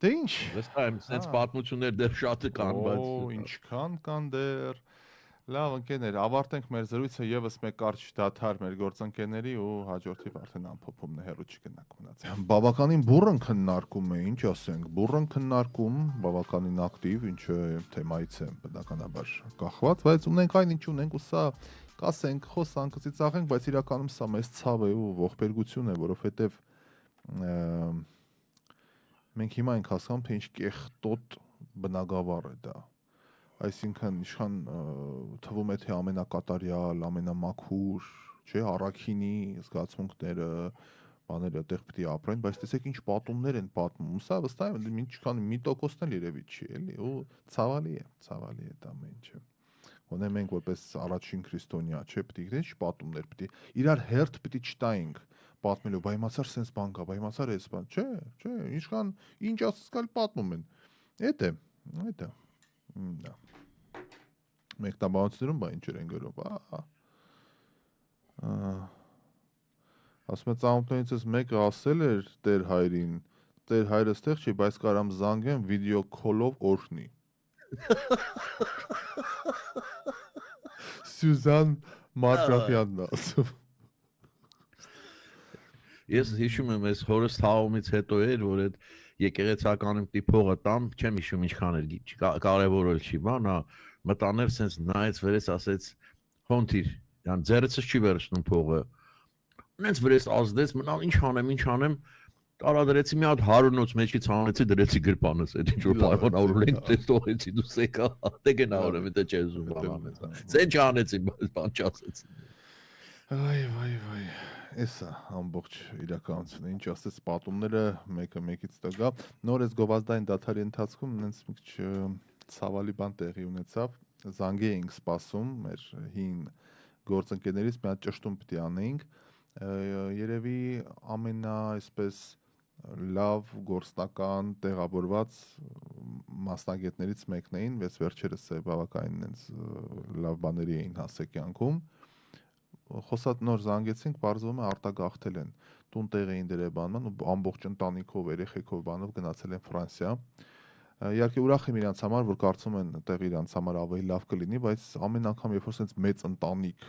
Դե ինչ։ Վստահ եմ, sense պատմություններ դեռ շատը կան, բայց ինչքան կան դեռ։ Լավ, ընկերներ, ավարտենք մեր զրույցը եւս մեկ կարճ դադար մեր գործընկերների ու հաջորդիվ արդեն ամփոփումն է հերո չգնանք մնացել։ Բավականին բուրըն քննարկում է, ինչ ասենք, բուրըն քննարկում, բավականին ակտիվ, ինչը թեմայից է բնականաբար կախված, բայց ունենք այն ինչ ունենք ու սա կասենք, խոսանք, ծիծաղենք, բայց իրականում սա մեծ ցավ է ու ողբերգություն է, որովհետեւ մենք հիմա ենք հասկանում, թե ինչ կեղտոտ բնագավառ է դա։ Այսինքն իշխան թվում է թե ամենակատարյալ, ամենամաքուր, չէ, առաքինի զգացմունքները, բաները այդտեղ պիտի ապրեն, բայց տեսեք ինչ պատումներ են պատմում։ Սա վստահ եմ, ինչքան 1%-ն էլ երևի չի, էլի, ու ցավալի է դա ամեն ինչը։ Գոնե մենք որպես առաջին քրիստոնյա, չէ, պիտի գիտես ինչ պատումներ պիտի իրար հերթ պիտի չտայինք պատմելու, բայմացար sense բան կա, բայմացար էս բան, չէ, ինչքան ինչ ասես կալ պատմում են։ Էդ է։ Դա մեկտաբանություններում բա ինչեր են գրում, ասում է ծանոթներից մեկը ասել էր Տեր հայրին, Տեր հայրը ստեղ չի, բայց կարամ զանգեմ վիդեո քոլով օրհնի։ Սյուզան Մարշախյանն ասում։ Ես հիշում եմ այս հորս թաղումից հետո էր, որ այդ եկեղեցականում պիտի փողը տամ, չեմ հիշում ինչքան էր, կարևոր չի, բան, մտաներ sense նայեց վերես ասեց հոնտիր, յան ձերցս չի վերցնում փողը։ Ունենց վերես ազդեց, մնալ ինչ անեմ, տարադրեցի մի հատ 100-նոց մեջից հանեցի դրեցի գրպանս, այդ ինչ որ պայմանավորել ենք, տեսողեցի դուս եկա, դե գնահորեմ, դա չէ ուզում բան անես։ Սեն չանեցի, բան չասեցի։ Վայ, էսա ամբողջ իրականությունը, ինչ ասես պատումները մեկը մեկից տգա։ Նոր էս գովազդային դաթարի ընթացքում նենց մի քիչ ցավալի բան տեղի ունեցավ։ Զանգի էինք սպասում մեր հին գործընկերներից մի հատ ճշտում պիտի անեինք։ Երևի ամենա այսպես լավ գործնական տեղավորված մասնագետներից մեկն էին, բայց վերջերս բավականին այնց լավ բաների էին հասել կյանքում։ Խոսած նոր զանգեցինք, բարձվում է արտագաղթել են։ Տուն տեղ էին դրել բանման ու ամբողջ ընտանիքով, երեխեքով բանով գնացել են Ֆրանսիա։ Իհարկե ուրախ եմ իրանց համար, որ կարծում են տեղ իրանց համար ավելի լավ կլինի, բայց ամեն անգամ երբ որ sense մեծ ընտանիք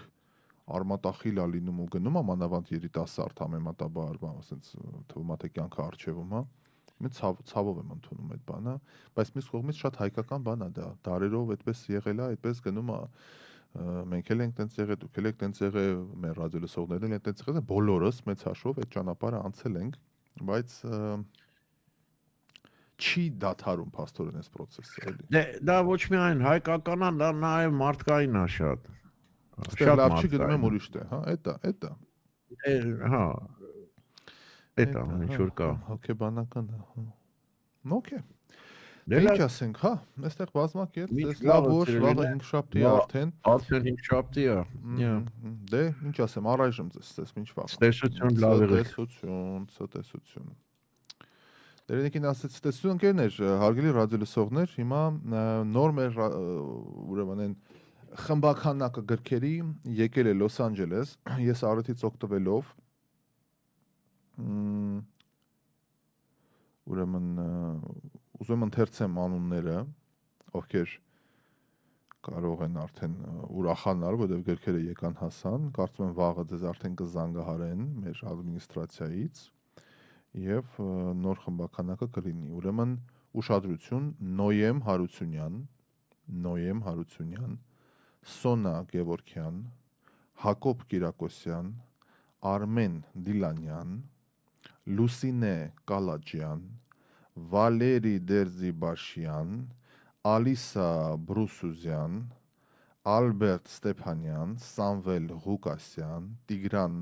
արմատախիլ է լինում ու գնում ամանավանդ երիտասարդ համեմատաբար, բան, sense թվում է թե կյանքը արժևում, հա։ Մենք ցավով եմ ընդունում այդ բանը, բայց մյուս կողմից շատ հայկական բան է դա։ Դարերով այդպես եղել է, այդպես գնում է։ Մենք էլ ենք տենց եղել, դուք էլ եք տենց եղել, մեր ռադիո լսողներն էլ են տենց եղել, բոլորս մեծ հաշվով այդ ճանապարհը անցել ենք, բայց չի դադարում փաստորեն այս process-ը, էլի։ Դա ոչ միայն հայկական է, դա նաև մարդկային է շատ։ Ստեղ լավ չի գնում եմ ուրիշ տեղ, հա, էտա։ Հա։ Էտա ինչ որ կա։ Հոգեբանական, հա։ Okay։ Ինչ ասենք, հա, այստեղ բազմակետ, Ինչ այս լավ լավ է, որ սիրելի, վաղը 5 շաբթի է լավ, արդեն։ Արդեն 5 շաբթի է։ Դե, ինչ ասեմ, առայժմ ձեզ ինչ վաղը։ Ստեսություն, լավ եղեք։ Ցտեսություն։ Դերենիկին ասեց ցտեսություն ընկերներ, հարգելի ռադիո լսողներ, հիմա նոր մեր ուրեմն են խմբականակը գրքերի եկել է Լոս Անջելես, ես առիթից օգտվելով ուրեմն ուզում եմ ընթերցեմ անունները, ովքեր կարող են արդեն ուրախանալ, որովհետև գրքերը եկան հասան, կարծում եմ վաղը ձեզ արդեն կզանգահարեն մեր ադմինիստրացիայից եւ նոր խմբականակը կլինի։ Ուրեմն ուշադրություն Նոյեմ Հարությունյան, Սոնա Գևորգյան, Հակոբ Կիրակոսյան, Արմեն Դիլանյան, Լուսինե Կալաջյան, Վալերի Դերզիբաշյան, Ալիսա Բրուսուզյան, Ալբերտ Ստեփանյան, Սամվել Ղուկասյան, Տիգրան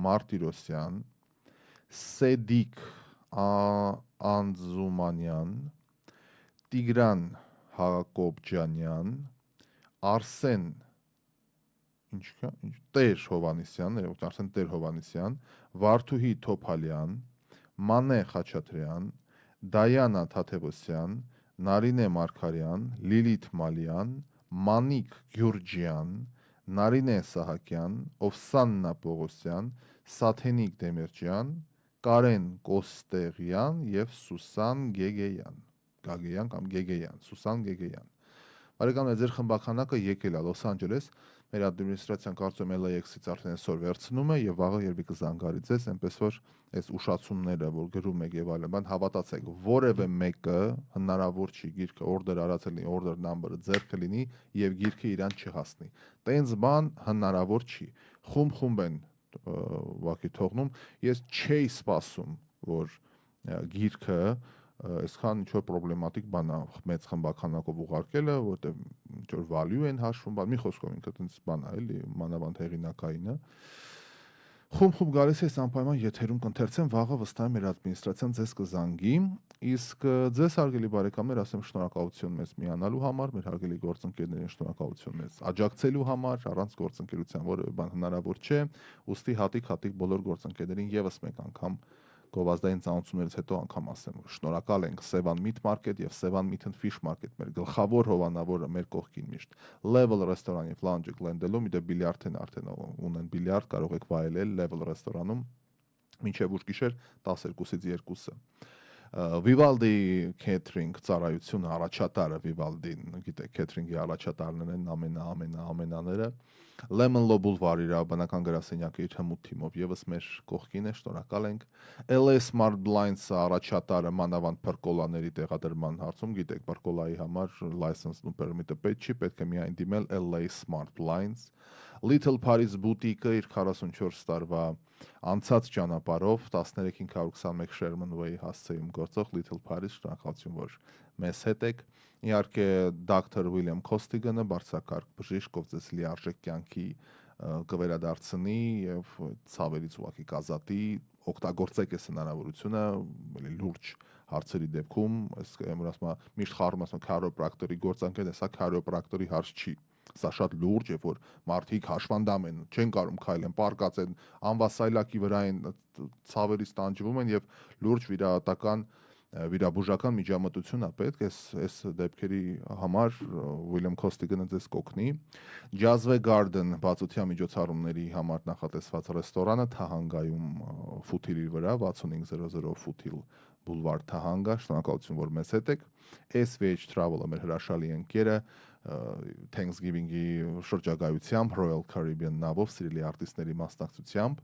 Մարտիրոսյան, Սեդիկ Անձումանյան, Տիգրան Հակոբյանյան, Արսեն Տեր Հովանեսյան, Արսեն Տեր Հովանեսյան, Վարդուհի Թոփալյան, Մանե Խաչատրյան, Դայանա Թաթևոսյան, Նարինե Մարգարյան, Լիլիթ Մալյան, Մանիկ Գյուրջյան, Նարինե Սահակյան, Օվսաննա Պողոսյան, Սաթենիկ Դեմերջյան, Կարեն Կոստեղյան եւ Սուսան Գեգեյան։ Բարեկամներ, ձեր խմբականակը եկել է Լոս Անջելես, մեր ադմինիստրացիան կարծում եմ LAX-ից արդեն այսօր վերցնում է եւ վաղը երբի կզանգարի ձեզ, այնպես որ այս ուշացումները, որ գրում եք եւ այլն, բան հավատացեք, որևէ մեկը հնարավոր չի գիրքը օրդեր արած լինի, օրդեր նամբերը ձեռքը լինի եւ գիրքը իրան չհասնի։ Տենց բան հնարավոր չի։ Խումբ են ուղղակի թողնում, ես չէի սպասում, որ գիրքը այսքան ինչ-որ պրոբլեմատիկ բան է մեծ խմբականակով ուղարկելը, որտեղ ինչ-որ value են հաշվում, բան մի խոսքով ինքը տենց բան է, էլի, մանավանդ հեղինակայինը։ Խումբ գալիս է անպայման եթերում կընթերցեմ, վաղը վստահ եմ մեր ադմինիստրացիան ձեզ կզանգի, իսկ ձեզ հարգելի բարեկամներ, ասեմ շնորհակալություն մեզ միանալու համար, մեր հարգելի գործընկերներին շնորհակալություն մեզ աջակցելու համար, առանց գործընկերության որևէ բան հնարավոր չէ, ուստի հատիկ բոլոր գործընկերներին եւս մեկ անգամ գովազդային ծանոթություններից հետո անգամ ասեմ, որ շնորհակալ ենք Sevan Meat Market եւ Sevan Meat and Fish Market, մեր գլխավոր հովանավորը մեր կողքին միշտ Level ռեստորանի Flange Glendale-ում, իդե բիլիարդ են արդեն ունեն բիլիարդ, կարող եք վայելել Level ռեստորանում մինչև ուշ գիշեր 12-ից 2-ը։ Vivaldi Catering ծառայությունը առաջատարը Vivaldi-ն, գիտեք, catering-ի առաջատարներն են ամենաները Lemon Law Boulevard իր բնական գրասենյակը իր հմուտ թիմով եւս մեր կողքին է, շնորհակալ ենք։ LA Smart Blinds-ը առաջատարը մանավանդ պերկոլաների տեղադրման հարցում, գիտեք, պերկոլայի համար license-ն ու permit-ը պետք չի, պետք է միայն դիմել LA Smart Blinds։ Little Paris Boutique-ը իր 44 տարվա անցած ճանապարհով 13521 Sherman Way հասցեում գործող Little Paris, շնորհակալություն, որ մեզ հետ եք։ Իհարկե Dr. William Costigan-ը բարձրակարգ բժիշկ, ով ձեզ լիարժեք կյանքի կվերադարձնի եւ ցավերից ուղակի կազատի, օգտագործեք այս հնարավորությունը լուրջ հարցերի դեպքում, այս որ ասում եմ միշտ խառնում ասում քարոպրակտորի գործընկերն է, սա քարոպրակտորի հարց չի։ Սա շատ լուրջ է, որ մարդիկ հաշվանդամ են, չեն կարում քայլեն, պարկած են, անվասայլակի վրա են, ցավերից տանջվում են եւ լուրջ վիրաբուժական միջամտություն է պետք այս դեպքերի համար William Costigan-ը ձեզ կօգնի։ Jazway Garden բացության միջոցառումների համար նախատեսված ռեստորանը Թահանգայում Ֆութիլի վրա 6500 Ֆութիլ Boulevard Թահանգա, շնորհակալություն, որ մեզ հետ եք։ SVH Travel-ը մեր հրաշալի ընկերը Thanksgiving-ի շրջագայությամբ Royal Caribbean նավով սիրելի արտիստների մասնակցությամբ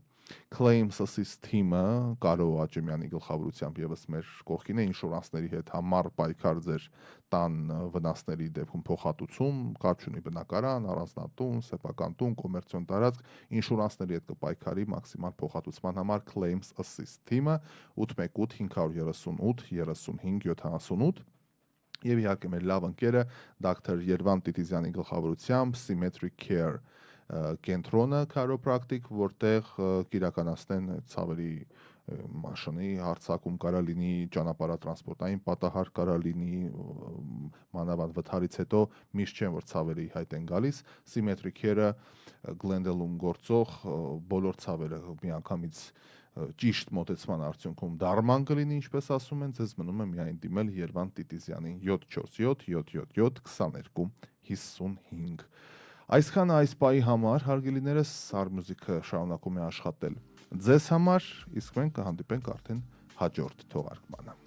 Claims Assist Team-ը Կարո Աճեմյանի գլխավորությամբ եւս մեր կողքին է ինշուրանսների հետ համառ պայքար ձեր տան վնասների դեպքում փոխհատուցում, կապ չունի բնակարան, առանձնատուն, սեփական տուն, կոմերցիոն տարածք, ինշուրանսների հետ կպայքարի մաքսիմալ փոխհատուցման համար Claims Assist Team-ը 818 538 3578 եւ իհարկե մեր լավ ընկերը Dr. Երվան Տիտիզյանի գլխավորությամբ Symmetric Care կենտրոնը chiropractic, որտեղ կիրականացնեն ցավերի Մաշինի հարցակում կարա լինի, ճանապարհատրանսպորտային պատահար կարա լինի, մանավանդ վթարից հետո միշտ չեն որ ցավերի հայտ են գալիս, սիմետրիկերը Glendale-ում գործող բոլոր ցավերը միանգամից ճիշտ մոտեցման արդյունքում դարման կլինի, ինչպես ասում են, ձեզ մնում է միայն դիմել Երվանդ Տիտիզյանին 747 777 22 55։ Այսքանը այս պահի համար, հարգելիներս, Սարմյուզիկը շարունակում է աշխատել ձեզ համար, իսկ մենք կհանդիպենք արդեն հաջորդ թողարկմանը։